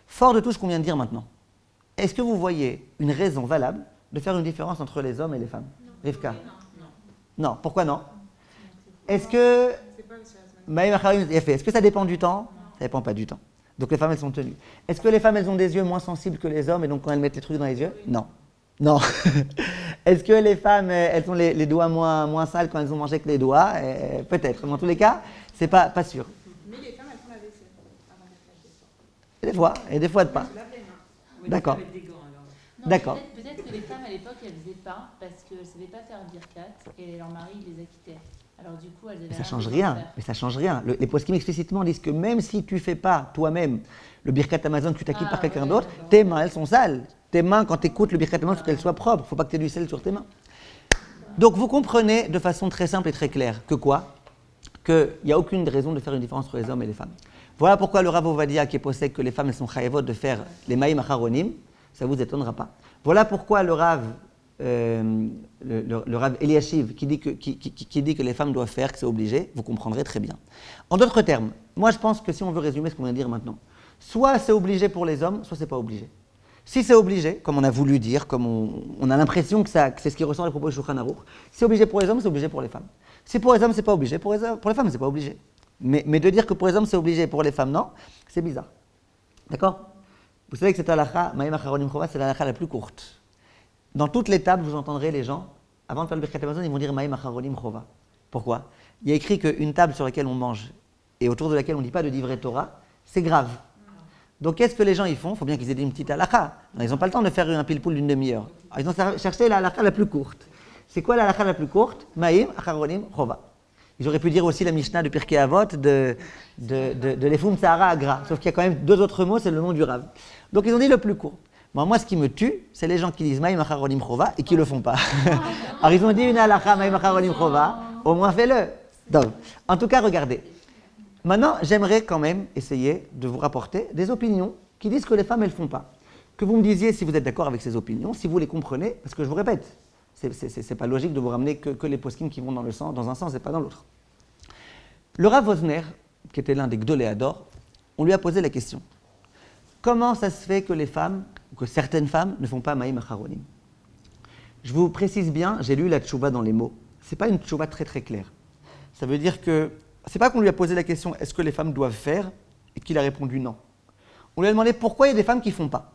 Fort de tout ce qu'on vient de dire maintenant, est-ce que vous voyez une raison valable de faire une différence entre les hommes et les femmes? Rivka? Non. Pourquoi non? Est-ce que Maïm Acharonim est fait? Est-ce que ça dépend du temps? Ça dépend pas du temps. Donc les femmes, elles sont tenues. Est-ce que les femmes, elles ont des yeux moins sensibles que les hommes et donc quand elles mettent les trucs dans les yeux? Non. Non. Est-ce que les femmes, elles ont les doigts moins sales quand elles ont mangé avec les doigts? Peut-être. Dans tous les cas, c'est pas sûr. Mais les femmes, elles font la vaisselle avant de faire le soir. Des fois, et des fois pas. Je lave les mains. Oui, D'accord. avec des gants, alors. Non, D'accord. Peut-être que les femmes à l'époque, elles ne faisaient pas parce qu'elles ne savaient pas faire birkat et leur mari les acquittait. Alors du coup, elles avaient Mais ça rien change besoin de rien. faire. Mais ça change rien. Les poskim explicitement disent que même si tu fais pas toi-même le birkat Amazon, tu t'acquittes par quelqu'un d'autre, tes mains, elles sont sales. Tes mains, quand tu écoutes le birkat Amazon, il faut qu'elles soient propres. Il ne faut pas que tu aies du sel sur tes mains. Donc vous comprenez de façon très simple et très claire que quoi? Qu'il n'y a aucune raison de faire une différence entre les hommes et les femmes. Voilà pourquoi le Rav Ovadia qui est possède que les femmes elles sont chayavot de faire les maïm acharonim, ça vous étonnera pas. Voilà pourquoi le Rav Eliashiv qui dit que les femmes doivent faire, que c'est obligé, vous comprendrez très bien. En d'autres termes, moi je pense que si on veut résumer ce qu'on vient de dire maintenant, soit c'est obligé pour les hommes, soit c'est pas obligé. Si c'est obligé, comme on a voulu dire, comme on a l'impression que c'est ce qui ressort des propos de Shulchan Aruch, si c'est obligé pour les hommes, c'est obligé pour les femmes. Si pour les hommes c'est pas obligé, pour les femmes c'est pas obligé. Mais de dire que pour les hommes c'est obligé, pour les femmes non, c'est bizarre. D'accord? Vous savez que cette halakha, Maïm Acharonim Chova, c'est la halakha la plus courte. Dans toutes les tables, vous entendrez les gens, avant de faire le Birkat Hamazon, ils vont dire Maïm Acharonim Chova. Pourquoi? Il y a écrit qu'une table sur laquelle on mange et autour de laquelle on ne dit pas de divrei Torah, c'est grave. Donc qu'est-ce que les gens y font? Il faut bien qu'ils aient une petite halakha. Ils n'ont pas le temps de faire un pile-poule d'une demi-heure. Alors, ils ont cherché la halakha la plus courte. C'est quoi la halakha la plus courte? Maïm Acharonim Chova. Ils auraient pu dire aussi la Mishnah de Pirkei Avot de l'Efum Tzahara Agra. Sauf qu'il y a quand même deux autres mots, c'est le nom du Rav. Donc ils ont dit le plus court. Bon, moi, ce qui me tue, c'est les gens qui disent Maïm Acharonim Chova et qui ne le font pas. Alors ils ont dit une halakha Maïm Acharonim Chova, au moins fais-le. Donc, en tout cas, regardez. Maintenant, j'aimerais quand même essayer de vous rapporter des opinions qui disent que les femmes, elles ne font pas. Que vous me disiez si vous êtes d'accord avec ces opinions, si vous les comprenez, parce que je vous répète, c'est pas logique de vous ramener que les poskim qui vont dans un sens et pas dans l'autre. Le Rav Wosner, qui était l'un des Gdolei Hador, on lui a posé la question. Comment ça se fait que les femmes, ou que certaines femmes, ne font pas Maïm Acharonim? Je vous précise bien, j'ai lu la tchouva dans les mots. C'est pas une tchouva très très claire. Ça veut dire que, c'est pas qu'on lui a posé la question, est-ce que les femmes doivent faire, et qu'il a répondu non. On lui a demandé pourquoi il y a des femmes qui ne font pas.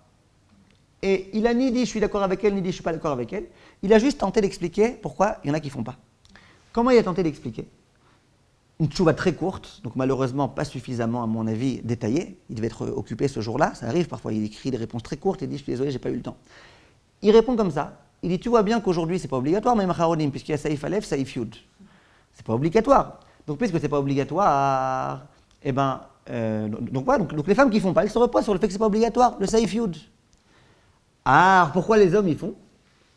Et il a ni dit je suis d'accord avec elle, ni dit je ne suis pas d'accord avec elle. Il a juste tenté d'expliquer pourquoi il y en a qui ne font pas. Comment il a tenté d'expliquer? Une tchouva très courte, donc malheureusement pas suffisamment, à mon avis, détaillée. Il devait être occupé ce jour-là, ça arrive, parfois il écrit des réponses très courtes et dit je suis désolé, j'ai pas eu le temps. Il répond comme ça, il dit tu vois bien qu'aujourd'hui c'est pas obligatoire, mais Macharonim, puisqu'il y a Saïf Aleph, Saïf Yud. C'est pas obligatoire. Donc puisque c'est pas obligatoire, eh ben, donc les femmes qui font pas, elles se reposent sur le fait que c'est pas obligatoire, le Saïf Yud. Ah, pourquoi les hommes ils font?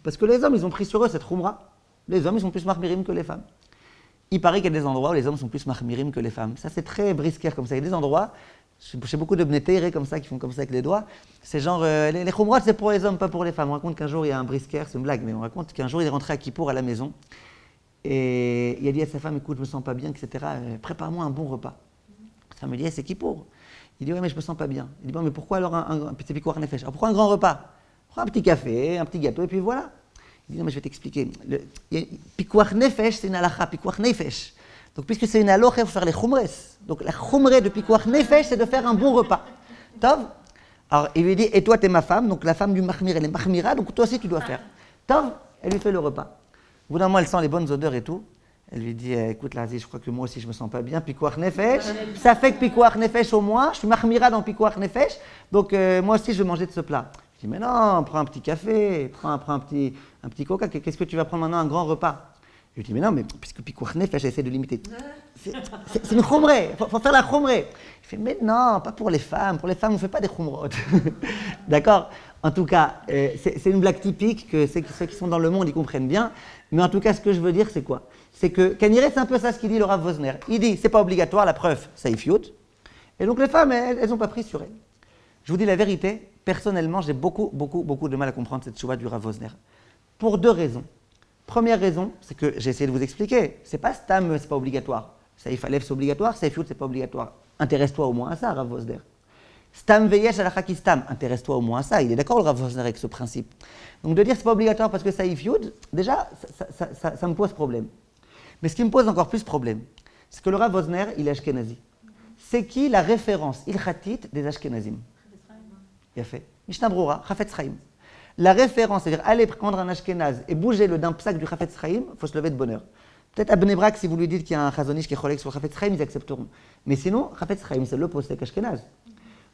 Parce que les hommes ils ont pris sur eux cette khumra. Les hommes ils sont plus mahmirim que les femmes. Il paraît qu'il y a des endroits où les hommes sont plus mahmirim que les femmes. Ça c'est très brisquaire comme ça. Il y a des endroits, j'ai beaucoup de bneteiré comme ça qui font comme ça avec les doigts. C'est genre, les khumrat c'est pour les hommes, pas pour les femmes. On raconte qu'un jour il y a un brisquaire, c'est une blague, mais on raconte qu'un jour il est rentré à Kippour à la maison. Et il a dit à sa femme, écoute, je me sens pas bien, etc. Prépare-moi un bon repas. Sa femme me dit, c'est Kippour. Il dit, ouais, mais je me sens pas bien. Il dit, bon, mais pourquoi alors un petit pikuach nefesh? Alors pourquoi un grand repas? Prends un petit café, un petit gâteau, et puis voilà. Il dit, non, mais je vais t'expliquer. Pikuach nefesh, c'est une halakha, pikuach nefesh. Donc, puisque c'est une halakha, il faut faire les chumres. Donc, la chumre de pikuach nefesh, c'est de faire un bon repas. Tov? Alors, il lui dit, et toi, t'es ma femme, donc la femme du mahmir, elle est mahmira, donc toi aussi, tu dois faire. Tov? Elle lui fait le repas. Au bout d'un moment, elle sent les bonnes odeurs et tout. Elle lui dit, écoute, Lazi, je crois que moi aussi, je me sens pas bien. Pikuach nefesh, ça fait que pikuach nefesh au moins. Je suis mahmira dans pikuach nefesh, donc moi aussi, je vais manger de ce plat. Je dis, mais non, prends un petit café, prends un petit coca. Qu'est-ce que tu vas prendre maintenant, un grand repas? Je lui dis, mais non, mais puisque pikuach nefesh, j'essaie de l'imiter. C'est une chumre, il faut faire la chumre. Il fait, mais non, pas pour les femmes. Pour les femmes, on ne fait pas des chumrot. D'accord? En tout cas, c'est une blague typique que ceux qui sont dans le monde, ils comprennent bien. Mais en tout cas, ce que je veux dire, c'est quoi? C'est que, Kaniré, c'est un peu ça ce qu'il dit le Rav Wosner. Il dit, c'est pas obligatoire, la preuve, Saïf Yud. Et donc les femmes, elles n'ont pas pris sur elles. Je vous dis la vérité, personnellement, j'ai beaucoup de mal à comprendre cette tchouva du Rav Wosner. Pour deux raisons. Première raison, c'est que j'ai essayé de vous expliquer. C'est pas Stam, c'est pas obligatoire. Saïf Aleph, c'est obligatoire. Saïf Yud, c'est pas obligatoire. Intéresse-toi au moins à ça, Rav Wosner. Stam veyesh alakha ki stam, intéresse-toi au moins à ça. Il est d'accord le Rav Wosner avec ce principe. Donc de dire c'est pas obligatoire parce que Saïf Yud, déjà, ça me pose problème. Mais ce qui me pose encore plus problème, c'est que le Rav Wosner, il est ashkenazi. C'est qui la référence ilchatit des ashkenazim? Il a fait Mishnah Brura, Chafetz Chaim. La référence, c'est-à-dire aller prendre un ashkenaz et bouger le d'un psak du Chafetz Chaim, il faut se lever de bonne heure. Peut-être à Bnei Brak, si vous lui dites qu'il y a un chazonish qui est cholek sur Chafetz Chaim, ils accepteront. Mais sinon, Chafetz Chaim, c'est le posek ashkenaz.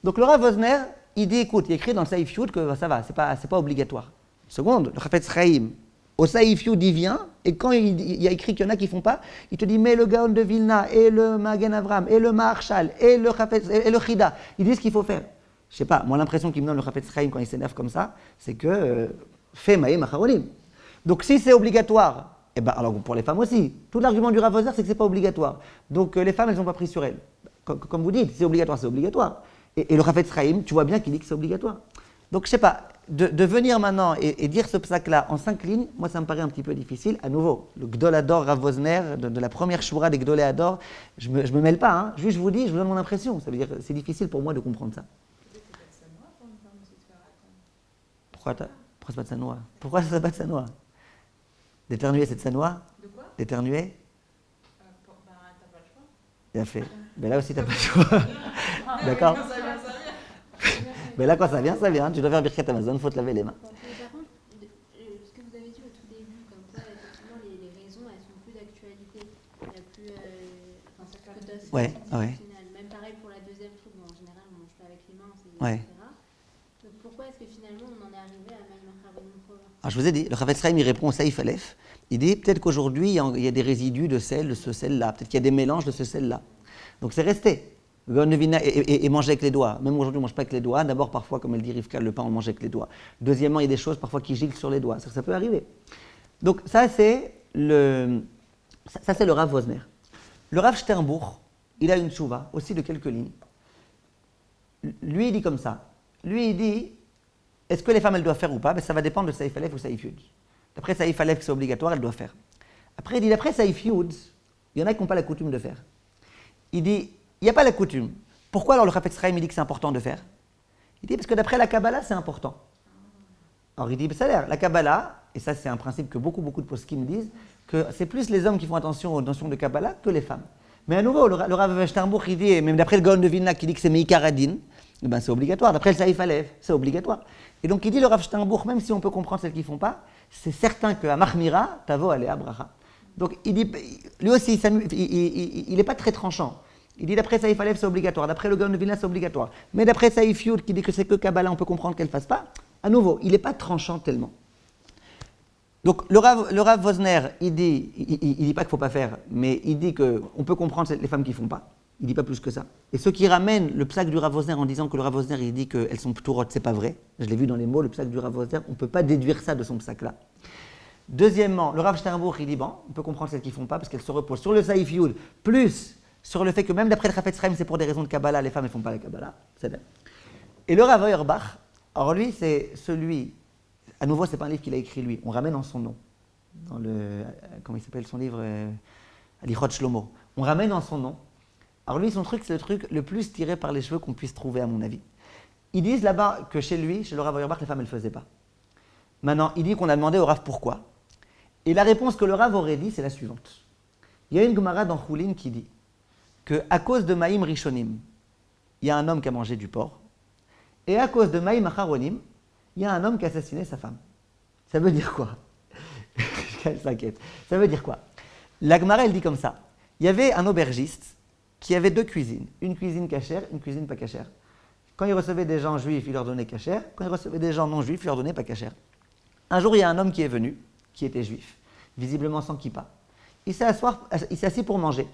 Donc le Rav Wosner, il dit, écoute, il écrit dans le Saïf Yud que ça va, c'est pas obligatoire. Seconde, le Chafetz Chaim, au Saïf Yud, il vient, et quand il y a écrit qu'il y en a qui ne font pas, il te dit, mais le Gaon de Vilna, et le Magen Avram, et le Maharshal, et le Chida, ils disent ce qu'il faut faire. Je sais pas, moi l'impression qu'il me donne le Chafetz Chaim quand il s'énerve comme ça, c'est que, fais Maïm Acharonim. Donc si c'est obligatoire, eh ben, alors pour les femmes aussi, tout l'argument du Rav Wosner, c'est que c'est pas obligatoire. Donc les femmes, elles n'ont pas pris sur elles. Comme vous dites, c'est obligatoire, c'est obligatoire. Et le Chafetz Chaim, tu vois bien qu'il dit que c'est obligatoire. Donc, je ne sais pas, de venir maintenant et dire ce psak-là en 5 lignes, moi, ça me paraît un petit peu difficile. À nouveau, le Gdol Ador Rav Wosner, de la première Shura des Gdolé Ador, je me mêle pas. Hein. Juste, je vous dis, je vous donne mon impression. Ça veut dire c'est difficile pour moi de comprendre ça. Pourquoi c'est pas de Sanoa? Pourquoi ça pas de Sanoa? D'éternuer, c'est de Sanoa? De quoi D'éternuer? T'as pas le choix. Bien fait. Mais là aussi, t'as pas le choix. D'accord? Mais là, quand ça vient. Tu dois faire Birkat Amazon, il faut te laver les mains. Mais par contre, ce que vous avez dit au tout début, comme quoi effectivement les raisons elles sont plus d'actualité, il n'y a plus, enfin ça peut être Ouais. Même pareil pour la deuxième soupe, en général on mange pas avec les mains, Ouais. etc. Donc pourquoi est-ce que finalement on en est arrivé à Maïm Acharonim Chova? Alors, je vous ai dit, le Chafetz Chaim, il répond au Saïf Aleph. Il dit peut-être qu'aujourd'hui, il y a des résidus de sel, de ce sel-là. Peut-être qu'il y a des mélanges de ce sel-là. Donc, c'est resté. Et manger avec les doigts. Même aujourd'hui, on ne mange pas avec les doigts. D'abord, parfois, comme elle dit Rivka, le pain, on le mange avec les doigts. Deuxièmement, il y a des choses parfois qui giclent sur les doigts. Ça peut arriver. Donc, ça, c'est le Rav Wosner. Le Rav Sternbuch, il a une tchouva, aussi de quelques lignes. Lui, il dit comme ça. Lui, il dit, est-ce que les femmes, elles doivent faire ou pas? Ça va dépendre de Saïf Aleph ou Saïf Yud. D'après Saïf Aleph, c'est obligatoire, elles doivent faire. Après, il dit, d'après Saïf Yud, il y en a qui n'ont pas la coutume de faire. Il dit, il n'y a pas la coutume. Pourquoi alors le Chafetz Chaim, il dit que c'est important de faire? Il dit, parce que d'après la Kabbalah, c'est important. Alors il dit, ça a l'air, la Kabbalah, et ça c'est un principe que beaucoup de poskim disent, que c'est plus les hommes qui font attention aux notions de Kabbalah que les femmes. Mais à nouveau, le Rav Sternbuch, il dit, et même d'après le Gaon de Vilna qui dit que c'est Meikar Adin, eh ben c'est obligatoire. D'après le Saïf Aleph, c'est obligatoire. Et donc il dit, le Rav Sternbuch, même si on peut comprendre celles qui ne font pas, c'est certain qu'à Mahmira, Tavo Alea Bracha. Donc il dit, lui aussi, il n'est pas très tranchant. Il dit d'après Saïf Aleph, c'est obligatoire. D'après le Gaon de Vilna, c'est obligatoire. Mais d'après Saïf Yud, qui dit que c'est que Kabbalah, on peut comprendre qu'elle ne fasse pas, à nouveau, il n'est pas tranchant tellement. Donc le Rav Wosner, il dit pas qu'il ne faut pas faire, mais il dit qu'on peut comprendre les femmes qui ne font pas. Il ne dit pas plus que ça. Et ceux qui ramènent le psak du Rav Wosner en disant que le Rav Wosner, il dit qu'elles sont pturotes, c'est pas vrai. Je l'ai vu dans les mots, le psak du Rav Wosner, on ne peut pas déduire ça de son psak-là. Deuxièmement, le Rav Sternbuch, il dit bon, on peut comprendre celles qui ne font pas parce qu'elles se reposent sur le Saïf Yud, plus sur le fait que même d'après le Chafetz Chaim, c'est pour des raisons de Kabbalah, les femmes ne font pas la Kabbalah. C'est bien. Et le Rav Auerbach, alors lui, c'est celui, à nouveau, c'est pas un livre qu'il a écrit lui, on ramène en son nom. Dans le, comment il s'appelle son livre, Alichot Shlomo. On ramène en son nom. Alors lui, son truc, c'est le truc le plus tiré par les cheveux qu'on puisse trouver, à mon avis. Ils disent là-bas que chez lui, chez le Rav Auerbach, les femmes, elles ne le faisaient pas. Maintenant, il dit qu'on a demandé au Rav pourquoi. Et la réponse que le Rav aurait dit, c'est la suivante. Il y a une Gemara dans Choulin qui dit qu'à cause de Maïm Rishonim, il y a un homme qui a mangé du porc, et à cause de Maïm Acharonim, il y a un homme qui a assassiné sa femme. Ça veut dire quoi? Elle s'inquiète. Ça veut dire quoi? La Gemara, elle dit comme ça. Il y avait un aubergiste qui avait 2 cuisines. Une cuisine cachère, une cuisine pas cachère. Quand il recevait des gens juifs, il leur donnait cachère. Quand il recevait des gens non juifs, il leur donnait pas cachère. Un jour, il y a un homme qui est venu, qui était juif, visiblement sans kippa. Il s'est assis pour manger,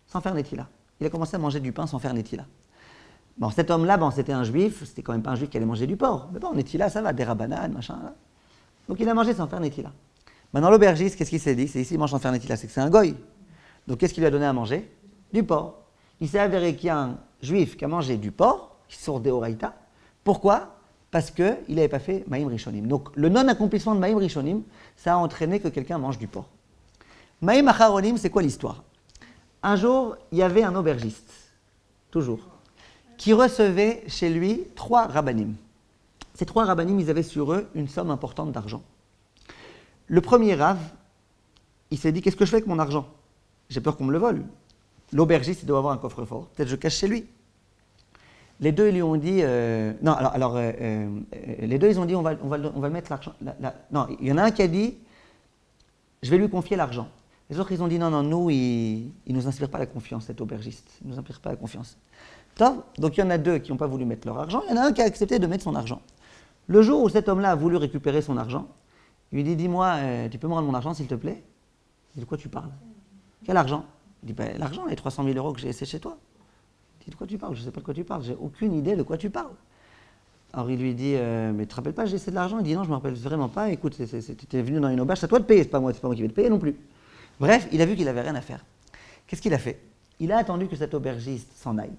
sans faire netila. Il a commencé à manger du pain sans faire netila. Bon, cet homme-là, c'était un juif, c'était quand même pas un juif qui allait manger du porc. Mais bon, netila, ça va, des rabanan, machin. Là. Donc il a mangé sans faire netila. Maintenant, l'aubergiste, qu'est-ce qu'il s'est dit? C'est ici, il mange sans faire netila, c'est que c'est un goy. Donc qu'est-ce qu'il lui a donné à manger? Du porc. Il s'est avéré qu'il y a un juif qui a mangé du porc, qui sort des Horaïta. Pourquoi? Parce qu'il n'avait pas fait Maïm Rishonim. Donc le non-accomplissement de Maïm Rishonim, ça a entraîné que quelqu'un mange du porc. Maïm Acharonim, c'est quoi l'histoire? Un jour, il y avait un aubergiste, toujours, qui recevait chez lui 3 rabbanim. Ces 3 rabbanim, ils avaient sur eux une somme importante d'argent. Le premier Rav, il s'est dit, qu'est-ce que je fais avec mon argent? J'ai peur qu'on me le vole. L'aubergiste, il doit avoir un coffre-fort. Peut-être je cache chez lui. Les deux, ils lui ont dit... les deux, ils ont dit, on va le mettre l'argent... Non, il y en a un qui a dit, je vais lui confier l'argent. Les autres, ils ont dit, non, nous, il ne nous inspire pas la confiance, cet aubergiste. Il ne nous inspire pas la confiance. Donc, il y en a 2 qui n'ont pas voulu mettre leur argent. Il y en a un qui a accepté de mettre son argent. Le jour où cet homme-là a voulu récupérer son argent, il lui dit, dis-moi, tu peux me rendre mon argent, s'il te plaît? Il dit, de quoi tu parles? Quel argent? Il dit, l'argent, les 300 000 € que j'ai laissés chez toi. Il dit, de quoi tu parles? Je ne sais pas de quoi tu parles, j'ai aucune idée de quoi tu parles. Alors il lui dit, mais tu te rappelles pas, j'ai laissé de l'argent? Il dit, non, je ne me rappelle vraiment pas, écoute, tu es venu dans une auberge, c'est à toi de payer, c'est pas moi qui vais te payer non plus. Bref, il a vu qu'il n'avait rien à faire. Qu'est-ce qu'il a fait? il a attendu que cet aubergiste s'en aille.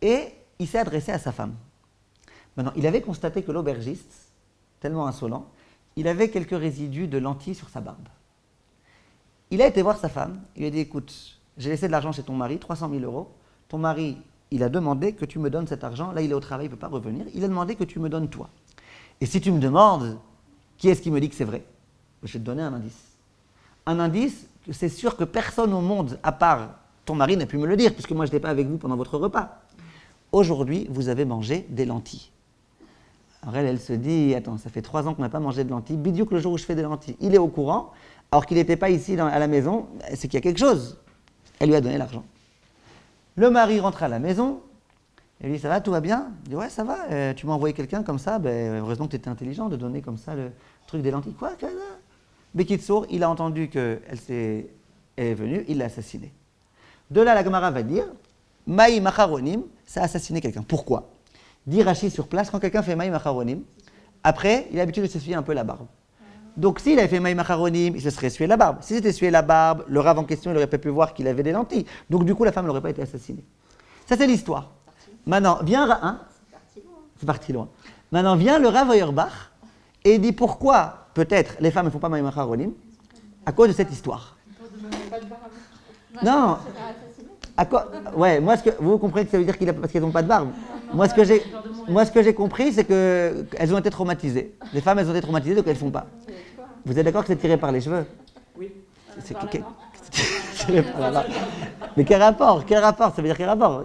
Et il s'est adressé à sa femme. Maintenant, il avait constaté que l'aubergiste, tellement insolent, il avait quelques résidus de lentilles sur sa barbe. Il a été voir sa femme, il lui a dit, écoute, j'ai laissé de l'argent chez ton mari, 300 000 euros. Ton mari, il a demandé que tu me donnes cet argent. Là, il est au travail, il ne peut pas revenir. Il a demandé que tu me donnes toi. Et si tu me demandes, qui est-ce qui me dit que c'est vrai? Je vais te donner un indice. Un indice, c'est sûr que personne au monde, à part ton mari, n'a pu me le dire, puisque moi, je n'étais pas avec vous pendant votre repas. Aujourd'hui, vous avez mangé des lentilles. Alors elle se dit, attends, ça fait 3 ans qu'on n'a pas mangé de lentilles. Bidiouk, le jour où je fais des lentilles, il est au courant, alors qu'il n'était pas ici à la maison, c'est qu'il y a quelque chose. Elle lui a donné l'argent. Le mari rentre à la maison, elle lui dit, ça va, tout va bien? Il dit, ouais, ça va, tu m'as envoyé quelqu'un comme ça, heureusement que tu étais intelligent de donner comme ça le truc des lentilles. Quoi, Bekitsour, il a entendu qu'elle est venue, il l'a assassinée. De là, la Gemara va dire, Maï Macharonim, ça a assassiné quelqu'un. Pourquoi? Dit Rashi sur place, quand quelqu'un fait Maï Macharonim, après, il a l'habitude de s'essuyer un peu la barbe. Donc, s'il avait fait Maï Macharonim, il se serait essuyé la barbe. Si c'était essuyé la barbe, le Rav en question, il n'aurait pas pu voir qu'il avait des lentilles. Donc, du coup, la femme n'aurait pas été assassinée. Ça, c'est l'histoire. Maintenant, vient c'est parti loin. Maintenant, vient le Rav Auerbach et dit pourquoi, peut-être, les femmes ne font pas Maï Macharonim à cause de cette histoire. Non. Ouais, moi, vous comprenez que ça veut dire parce qu'elles n'ont pas de barbe. Moi, ce que j'ai compris, c'est qu'elles ont été traumatisées. Les femmes, elles ont été traumatisées, donc elles ne font pas. Vous êtes d'accord que c'est tiré par les cheveux? Oui. C'est tiré par la barbe. Mais quel rapport? Ça veut dire quel rapport?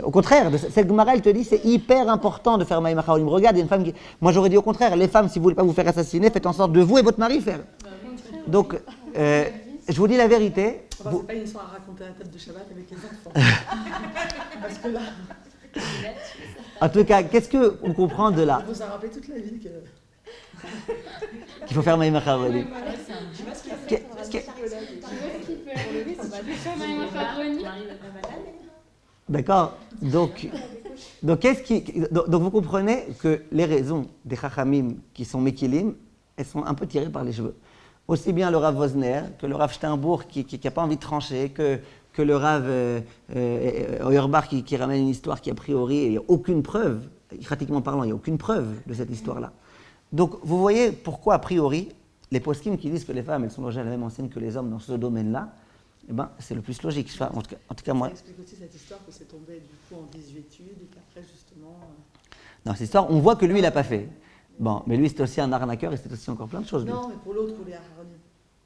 Au contraire, cette Gemara, elle te dit c'est hyper important de faire Maï Macharonim. Regarde, il y a une femme qui... Moi, j'aurais dit au contraire, les femmes, si vous ne voulez pas vous faire assassiner, faites en sorte de vous et votre mari faire. Donc, je vous dis la vérité. Enfin, c'est pas une histoire à raconter à la table de Shabbat avec les enfants. Parce que là, En tout cas, qu'est-ce qu'on comprend de là? on vous a rappelé toute la vie que... Qu'il faut faire Maï Macharonim. D'accord. Donc, vous comprenez que les raisons des Chachamim qui sont Mekilim, elles sont un peu tirées par les cheveux. Aussi bien le Rav Wosner que le Rav Steinbourg qui n'a pas envie de trancher, que le Rav Auerbach qui ramène une histoire qui a priori, il n'y a aucune preuve, pratiquement parlant, il n'y a aucune preuve de cette histoire-là. Donc vous voyez pourquoi a priori, les poskim qui disent que les femmes elles sont logées à la même enseigne que les hommes dans ce domaine-là, eh ben, c'est le plus logique. Enfin, en tout cas moi... Ça explique aussi cette histoire que c'est tombé du coup en désuétude et qu'après justement... Dans cette histoire, on voit que lui il n'a pas fait. Bon, mais lui, c'était aussi un arnaqueur et c'était aussi encore plein de choses. Non, mais pour l'autre, pour les Aharonim.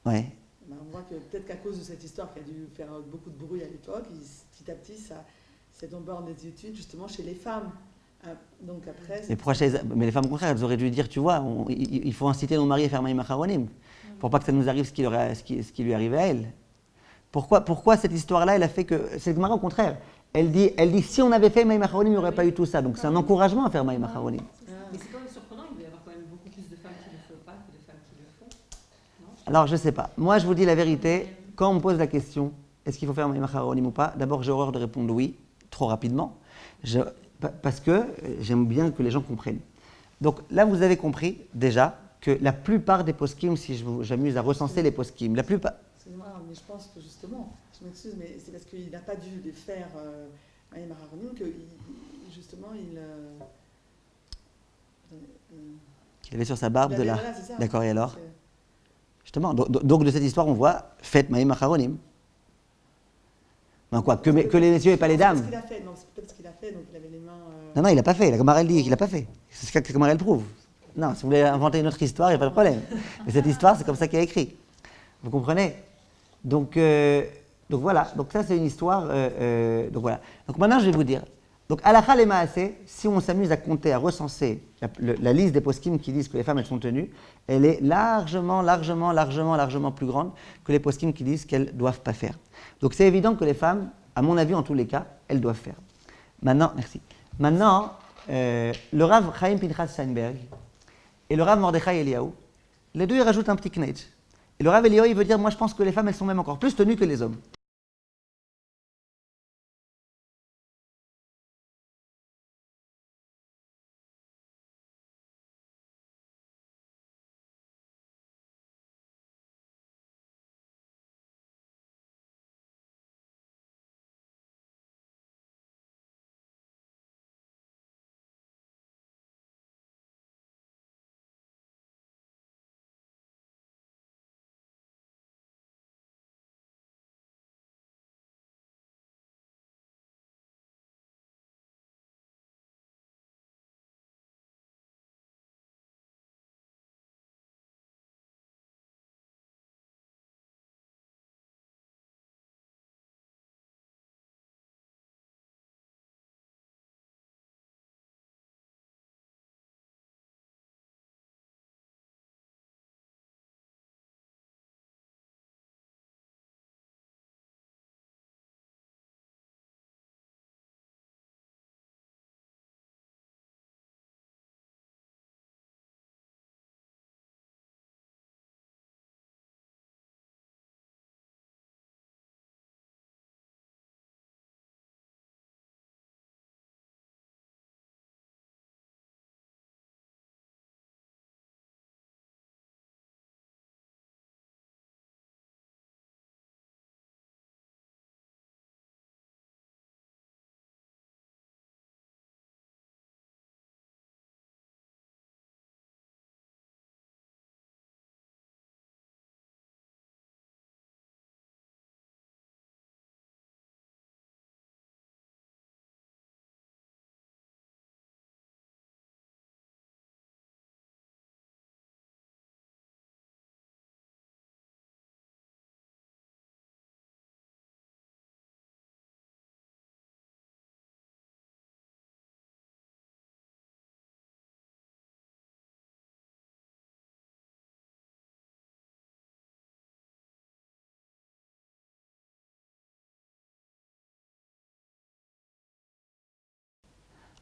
Ouais. Ben, on voit que peut-être qu'à cause de cette histoire qui a dû faire beaucoup de bruit à l'époque, petit à petit, ça s'est tombé en désuétude justement chez les femmes. Donc après... Mais les femmes, au contraire, elles auraient dû dire, tu vois, il faut inciter nos maris à faire Maï Macharonim, pour pas que ça nous arrive ce qui lui arrive à elle. Pourquoi cette histoire-là, elle a fait que... C'est Gemara au contraire. Elle dit, si on avait fait Maï Macharonim, il n'y aurait pas eu tout ça. Donc c'est un encouragement à faire Maï Macharonim. Mais c'est quand même surprenant, il doit y avoir quand même beaucoup plus de femmes qui ne le font pas que de femmes qui le font. Non? Alors je sais pas. Moi je vous dis la vérité, quand on me pose la question, est-ce qu'il faut faire Maï Macharonim ou pas, d'abord j'ai horreur de répondre oui, trop rapidement, parce que j'aime bien que les gens comprennent. Donc là vous avez compris déjà que la plupart des poskim, si j'amuse à recenser les poskim, la plupart... Excusez-moi, mais je pense que justement, je m'excuse, mais c'est parce qu'il n'a pas dû les faire Maï Macharonim que justement il... Qu'il avait sur sa barbe de là. Voilà, c'est ça. D'accord, et alors? Justement, donc de cette histoire, on voit faites Maï Macharonim. Ben quoi, que les messieurs et pas les dames. C'est ce qu'il a fait, non, c'est peut-être ce qu'il a fait, donc il avait les mains. Non, il n'a pas fait. La Gemara, elle dit qu'il n'a pas fait. C'est ce que la Gemara, elle prouve. Non, si vous voulez inventer une autre histoire, il n'y a pas de problème. Mais cette histoire, c'est comme ça qu'il a écrit. Vous comprenez? Donc voilà. Donc ça, c'est une histoire. Donc voilà. Donc maintenant, je vais vous dire. Donc, halakha le maaseh, si on s'amuse à compter, à recenser la liste des poskim qui disent que les femmes, elles sont tenues, elle est largement plus grande que les poskim qui disent qu'elles ne doivent pas faire. Donc, c'est évident que les femmes, à mon avis, en tous les cas, elles doivent faire. Maintenant, merci. Maintenant, le Rav Chaim Pinchas Steinberg et le Rav Mordechai Eliyahu, les deux, ils rajoutent un petit knetch. Et le Rav Eliyahu, il veut dire, moi, je pense que les femmes, elles sont même encore plus tenues que les hommes.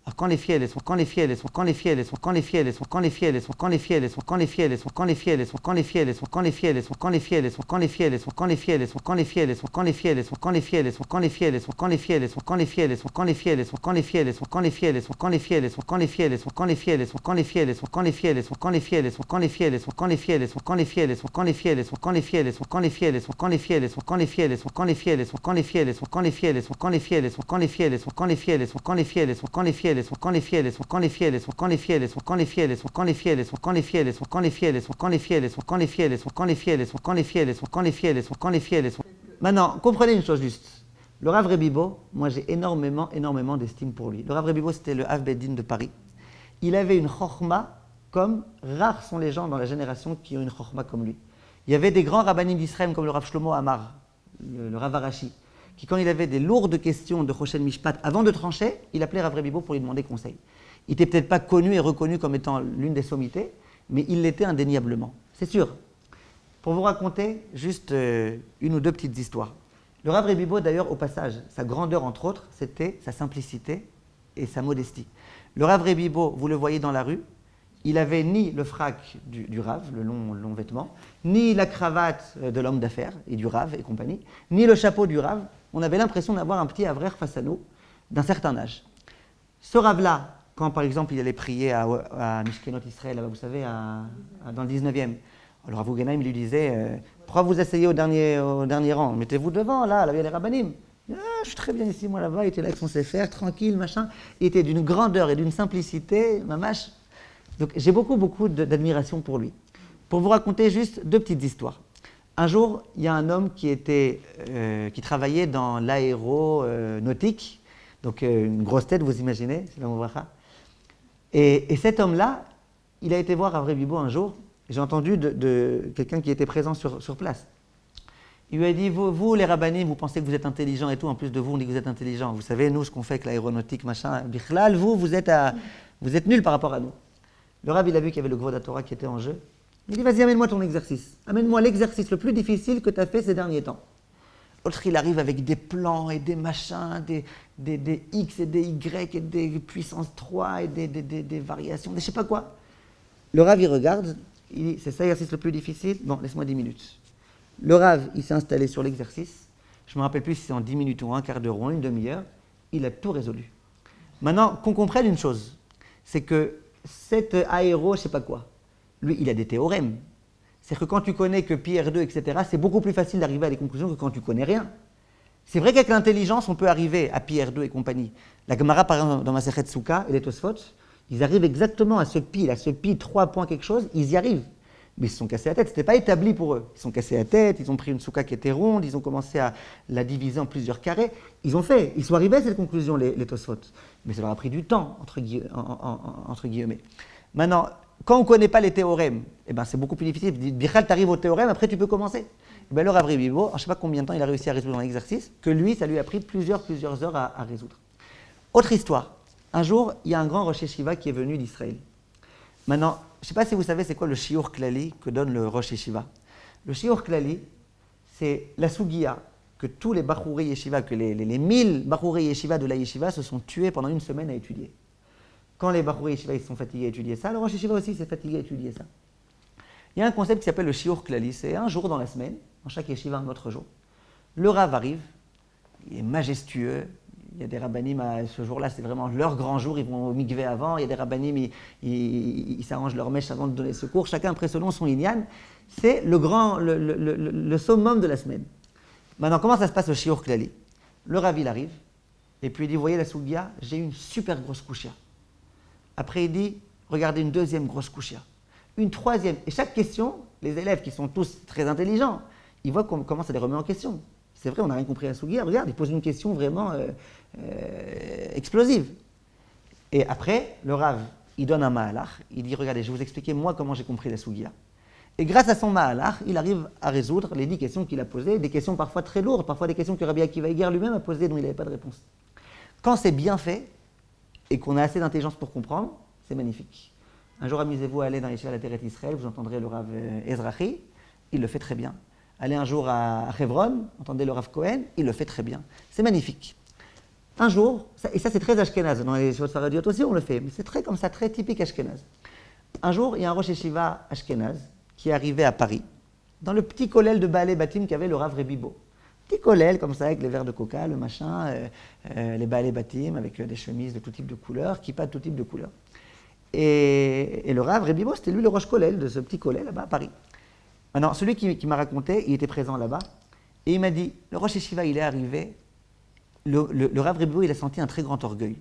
Alors quand les filles elles sont Maintenant, comprenez une chose juste. Le Rav Rebibo, moi j'ai énormément d'estime pour lui. Le Rav Rebibo, c'était le Av Beddin de Paris. Il avait une chorma comme rares sont les gens dans la génération qui ont une chorma comme lui. Il y avait des grands rabbanim d'Israël comme le Rav Shlomo Amar, le Rav Arashi, qui quand il avait des lourdes questions de Choshen Mishpat, avant de trancher, il appelait Rav Rebibo pour lui demander conseil. Il n'était peut-être pas connu et reconnu comme étant l'une des sommités, mais il l'était indéniablement, c'est sûr. Pour vous raconter juste une ou deux petites histoires. Le Rav Rebibo, d'ailleurs, au passage, sa grandeur, entre autres, c'était sa simplicité et sa modestie. Le Rav Rebibo, vous le voyez dans la rue, il n'avait ni le frac du Rav, le long vêtement, ni la cravate de l'homme d'affaires et du Rav et compagnie, ni le chapeau du Rav. On avait l'impression d'avoir un petit Avrer face à nous, d'un certain âge. Ce Rav-là, quand par exemple il allait prier à Mishkenot Israël, là-bas, vous savez, dans le 19e, alors Rav Guggenheim lui disait pourquoi vous asseyez au dernier rang? Mettez-vous devant, là il y a les rabbanim. Je suis très bien ici, moi là-bas, il était là avec son sefer, tranquille, machin. Il était d'une grandeur et d'une simplicité, mamache. Donc j'ai beaucoup d'admiration pour lui. Pour vous raconter juste deux petites histoires. Un jour, il y a un homme qui travaillait dans l'aéronautique, donc une grosse tête, vous imaginez, c'est là où on voit ça. Et cet homme-là, il a été voir Rav Rebibo un jour. J'ai entendu de quelqu'un qui était présent sur place. Il lui a dit, vous les rabbanim, vous pensez que vous êtes intelligents et tout, en plus de vous, on dit que vous êtes intelligents. Vous savez, nous, ce qu'on fait avec l'aéronautique, machin, bichlal, vous êtes nuls par rapport à nous. Le Rav, il a vu qu'il y avait le Kvod Torah qui était en jeu. Il dit, vas-y, amène-moi ton exercice. Amène-moi l'exercice le plus difficile que tu as fait ces derniers temps. L'autre, il arrive avec des plans et des machins, des X et des Y et des puissances 3 et des variations, des je sais pas quoi. Le Rav, il regarde, il dit, c'est ça l'exercice le plus difficile? Bon, laisse-moi 10 minutes. Le Rav, il s'est installé sur l'exercice. Je ne me rappelle plus si c'est en 10 minutes ou un quart d'heure ou une demi-heure. Il a tout résolu. Maintenant, qu'on comprenne une chose, c'est que cet aéro, je ne sais pas quoi, lui, il a des théorèmes. C'est-à-dire que quand tu connais que pi R2, etc., c'est beaucoup plus facile d'arriver à des conclusions que quand tu connais rien. C'est vrai qu'avec l'intelligence, on peut arriver à pi R2 et compagnie. La Gemara, par exemple, dans Masechet Souka et les Tosfot, ils arrivent exactement à ce pi 3 points quelque chose, ils y arrivent. Mais ils se sont cassés la tête, ce n'était pas établi pour eux. Ils se sont cassés la tête, ils ont pris une souka qui était ronde, ils ont commencé à la diviser en plusieurs carrés. Ils sont arrivés à cette conclusion, les Tosfot. Mais ça leur a pris du temps, entre guillemets. Maintenant, quand on ne connaît pas les théorèmes, eh ben, c'est beaucoup plus difficile. Bichal, tu arrives au théorème, après tu peux commencer. Eh ben, le Rav Rebibo, je ne sais pas combien de temps il a réussi à résoudre un exercice, que lui, ça lui a pris plusieurs heures à résoudre. Autre histoire. Un jour, il y a un grand Rosh Yeshiva qui est venu d'Israël. Maintenant, je ne sais pas si vous savez c'est quoi le shiur klali que donne le Rosh Yeshiva. Le shiur klali, c'est la sugiya que tous les bachourei yeshiva, que les 1000 bachourei yeshiva de la yeshiva se sont tués pendant une semaine à étudier. Quand les bachourei yeshiva ils se sont fatigués à étudier ça, le Rosh Yeshiva aussi s'est fatigué à étudier ça. Il y a un concept qui s'appelle le shiur klali, c'est un jour dans la semaine, dans chaque yeshiva un autre jour. Le Rav arrive, il est majestueux. Il y a des rabbanim, ce jour-là, c'est vraiment leur grand jour, ils vont au mikvé avant. Il y a des rabbanim, ils s'arrangent leur mèche avant de donner ce cours. Chacun après selon son inyan. C'est le summum de la semaine. Maintenant, comment ça se passe au shiur klali? Le Rav, il arrive, et puis il dit, vous voyez la sougia, j'ai une super grosse kouchia. Après, il dit, regardez une deuxième grosse kouchia. Une troisième. Et chaque question, les élèves qui sont tous très intelligents, ils voient comment ça les remet en question. C'est vrai, on n'a rien compris à la sougia. Regarde, il pose une question vraiment explosive. Et après, le Rav, il donne un ma'alach. Il dit, regardez, je vais vous expliquer moi comment j'ai compris la sougia. Et grâce à son ma'alach, il arrive à résoudre les 10 questions qu'il a posées, des questions parfois très lourdes, parfois des questions que Rabbi Akiva Eiger lui-même a posées dont il n'avait pas de réponse. Quand c'est bien fait et qu'on a assez d'intelligence pour comprendre, c'est magnifique. Un jour, amusez-vous à aller dans les Yeshiva de la Terre d'Israël, vous entendrez le Rav Ezrahi, il le fait très bien. Allez un jour à Hebron, entendez le Rav Cohen, il le fait très bien. C'est magnifique. Un jour, et ça c'est très ashkénaze, dans les choses faradiotes aussi on le fait, mais c'est très comme ça, très typique ashkénaze. Un jour, il y a un Rosh Yeshiva ashkénaze qui est arrivé à Paris, dans le petit kollel de Baalei Batim qu'avait le Rav Rebibo. Petit kollel comme ça, avec les verres de coca, le machin, les Baalei Batim, avec des chemises de tout type de couleurs, kippa de tout type de couleurs. Et le Rav Rebibo, c'était lui le Rosh Kollel de ce petit kollel là-bas à Paris. Maintenant, celui qui m'a raconté, il était présent là-bas, et il m'a dit, le Rosh Yeshiva, il est arrivé, le Rav Rebibo, il a senti un très grand orgueil.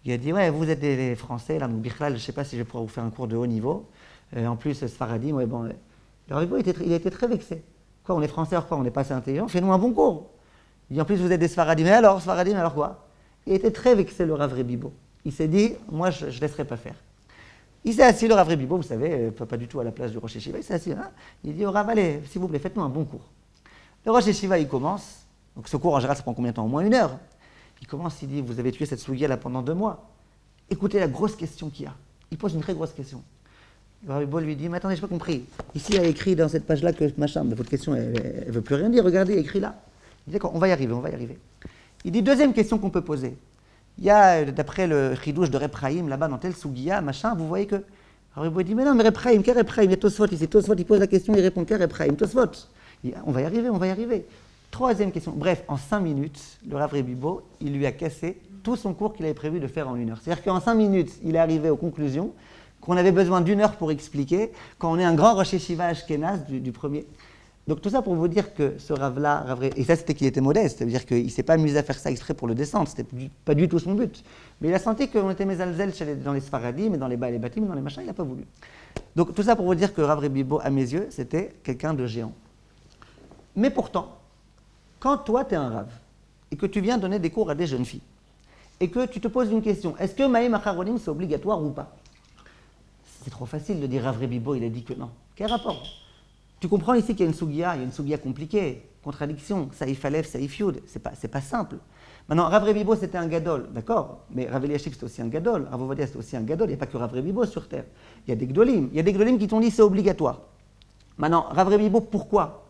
Il a dit, ouais, vous êtes des Français, là, donc Bichlal, je ne sais pas si je vais pouvoir vous faire un cours de haut niveau. En plus, Sfaradim, ouais, bon. Le Rav Rebibo, il était très vexé. Quoi, on est Français, alors quoi, on n'est pas assez intelligent, fais-nous un bon cours. Il dit, en plus, vous êtes des Sfaradim, mais alors, Sfaradim, alors quoi? Il était très vexé, le Rav Rebibo. Il s'est dit, moi, je ne laisserai pas faire. Il s'est assis, le Rav Rebibo, vous savez, pas du tout à la place du Rosh Yeshiva, il s'est assis là. Il dit au Rav, allez, s'il vous plaît, faites-nous un bon cours. Le Rosh Yeshiva, il commence. Donc ce cours, en général, ça prend combien de temps? Au moins 1 heure. Il commence, il dit, vous avez tué cette sougia là pendant 2 mois. Écoutez la grosse question qu'il y a. Il pose une très grosse question. Le Rav Rebibo lui dit, mais attendez, je n'ai pas compris. Ici, il y a écrit dans cette page-là que machin, mais votre question, elle ne veut plus rien dire. Regardez, il y a écrit là. Il dit, d'accord, on va y arriver, on va y arriver. Il dit, deuxième question qu'on peut poser. Il y a, d'après le chidouche de Reb Chaim, là-bas, dans tel sougia, machin, vous voyez que. Alors il dit, mais non, mais Reb Chaim, quel Reb Chaim? Il y a Tosfot ici. Tosfot, il pose la question, il répond, quel Reb Chaim? Tosfot. Il dit, on va y arriver, on va y arriver. Troisième question. Bref, en 5 minutes, le Rav Rebibo, il lui a cassé tout son cours qu'il avait prévu de faire en 1 heure. C'est-à-dire qu'en 5 minutes, il est arrivé aux conclusions qu'on avait besoin d'1 heure pour expliquer quand on est un grand Rosh Yeshiva Ashkenaz du premier. Donc tout ça pour vous dire que ce Rav-là, et ça c'était qu'il était modeste, c'est-à-dire qu'il ne s'est pas amusé à faire ça exprès pour le descendre, c'était pas du tout son but. Mais il a senti qu'on était mésalzel dans les Sfaradim, et dans les Baalei Batim, dans les machins, il n'a pas voulu. Donc tout ça pour vous dire que Rav Rebibo, à mes yeux, c'était quelqu'un de géant. Mais pourtant, quand toi tu es un Rav, et que tu viens donner des cours à des jeunes filles, et que tu te poses une question, est-ce que Maïm Acharonim c'est obligatoire ou pas? C'est trop facile de dire Rav Rebibo, il a dit que non. Quel rapport? Tu comprends ici qu'il y a une sougia compliquée, contradiction, Saïf Aleph, Saïf Yud, c'est pas simple. Maintenant, Rav Rebibo c'était un gadol, d'accord, mais Rav Eliashib c'était aussi un gadol, Rav Ovadia c'était aussi un gadol, il n'y a pas que Rav Rebibo sur terre. Il y a des gdolim qui t'ont dit c'est obligatoire. Maintenant, Rav Rebibo, pourquoi?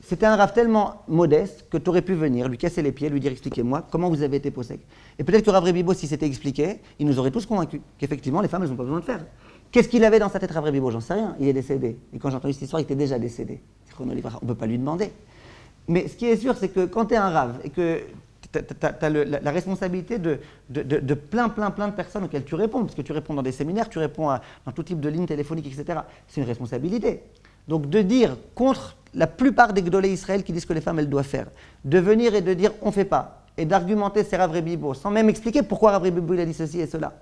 C'était un Rav tellement modeste que tu aurais pu venir, lui casser les pieds, lui dire expliquez-moi comment vous avez été possèque. Et peut-être que Rav Rebibo, si c'était expliqué, il nous aurait tous convaincus qu'effectivement les femmes elles n'ont pas besoin de faire. Qu'est-ce qu'il avait dans sa tête, Rav Rebibo? J'en sais rien, il est décédé. Et quand j'ai entendu cette histoire, il était déjà décédé. On ne peut pas lui demander. Mais ce qui est sûr, c'est que quand tu es un Rav et que tu as la responsabilité de plein de personnes auxquelles tu réponds, parce que tu réponds dans des séminaires, tu réponds dans tout type de lignes téléphoniques, etc. C'est une responsabilité. Donc de dire contre la plupart des Gdolé Israël qui disent que les femmes, elles doivent faire, de venir et de dire on ne fait pas, et d'argumenter c'est Rav Rebibo, sans même expliquer pourquoi Rav Rebibo il a dit ceci et cela.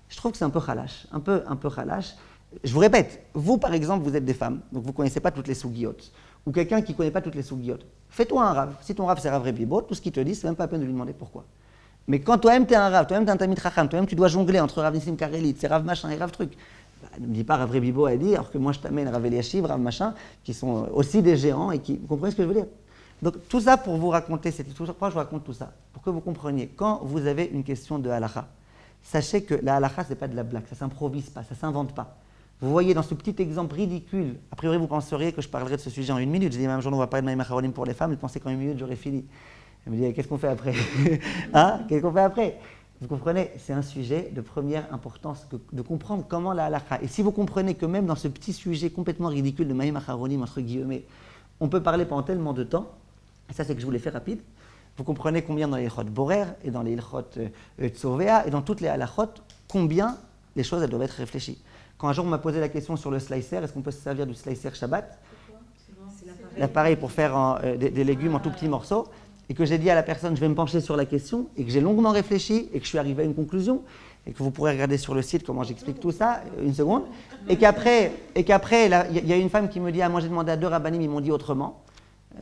Je trouve que c'est un peu khalash, un peu khalash. Je vous répète, vous par exemple, vous êtes des femmes, donc vous ne connaissez pas toutes les sougiotes, ou quelqu'un qui ne connaît pas toutes les sougiotes. Fais-toi un Rav. Si ton Rav c'est Rav Rebibo, tout ce qu'il te dit, c'est même pas la peine de lui demander pourquoi. Mais quand toi-même tu es un Rav, toi-même tu es un Tamid Chacham, toi-même tu dois jongler entre Rav Nissim Karelit, c'est Rav machin et Rav truc. Ne me dis pas Rav Rebibo a dit, alors que moi je t'amène Rav Eliashib, Rav machin, qui sont aussi des géants et qui. Vous comprenez ce que je veux dire? Donc tout ça pour vous raconter, pourquoi je vous raconte tout ça? Pour que vous compreniez, quand vous avez une question de halakha, sachez que la halakha, ce n'est pas de la blague, ça ne s'improvise pas, ça ne s'invente pas. Vous voyez dans ce petit exemple ridicule, a priori vous penseriez que je parlerai de ce sujet en 1 minute. J'ai dit, même jour, on va parler de Maïm Acharonim pour les femmes, ils pensaient qu'en 1 minute j'aurais fini. Elle me dit, qu'est-ce qu'on fait après? Hein? Qu'est-ce qu'on fait après? Vous comprenez, c'est un sujet de première importance de comprendre comment la halakha. Et si vous comprenez que même dans ce petit sujet complètement ridicule de Maïm Acharonim, entre guillemets, on peut parler pendant tellement de temps, et ça c'est que je vous l'ai fait rapide, vous comprenez combien dans les ilchot Borer et dans les ilchot Tzovea et dans toutes les halachot, combien les choses elles doivent être réfléchies. Quand un jour on m'a posé la question sur le slicer, est-ce qu'on peut se servir du slicer Shabbat? L'appareil pour faire des légumes en tout petits morceaux, et que j'ai dit à la personne je vais me pencher sur la question, et que j'ai longuement réfléchi, et que je suis arrivé à une conclusion, et que vous pourrez regarder sur le site comment j'explique tout ça, une seconde, et qu'après, il y a une femme qui me dit ah moi j'ai demandé à 2 rabbanim, ils m'ont dit autrement.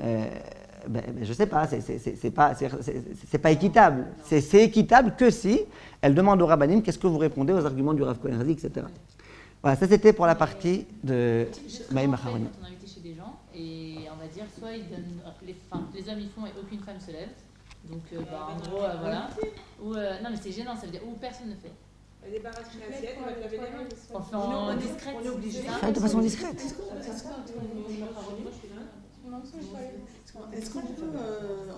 Je ne sais pas, c'est pas équitable. C'est équitable que si elle demande au rabbanim qu'est-ce que vous répondez aux arguments du Rav Kohen Razi, etc. Voilà, ça c'était pour la partie de Maïm Acharonim. Quand on a invité chez des gens, et on va dire, soit ils donnent, les hommes ils font et aucune femme se lève, donc en gros, voilà. Ou, non mais c'est gênant, ça veut dire, ou personne ne fait. Les débarrasses une assiette, on va te laver les mains. On fait en discrète. On est obligé. Faites de façon discrète. Non, ça, je pas Est-ce qu'on peut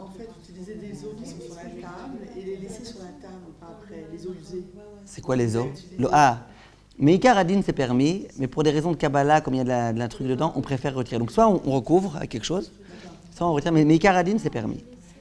en fait utiliser des os qui sont sur la table et les laisser sur la table ou pas après, les os usés? C'est quoi les os? Mais Ikar Adin, c'est permis, mais pour des raisons de Kabbalah, comme il y a de la truc dedans, on préfère retirer. Donc soit on recouvre à quelque chose, soit on retire, mais Ikar Adin, c'est permis.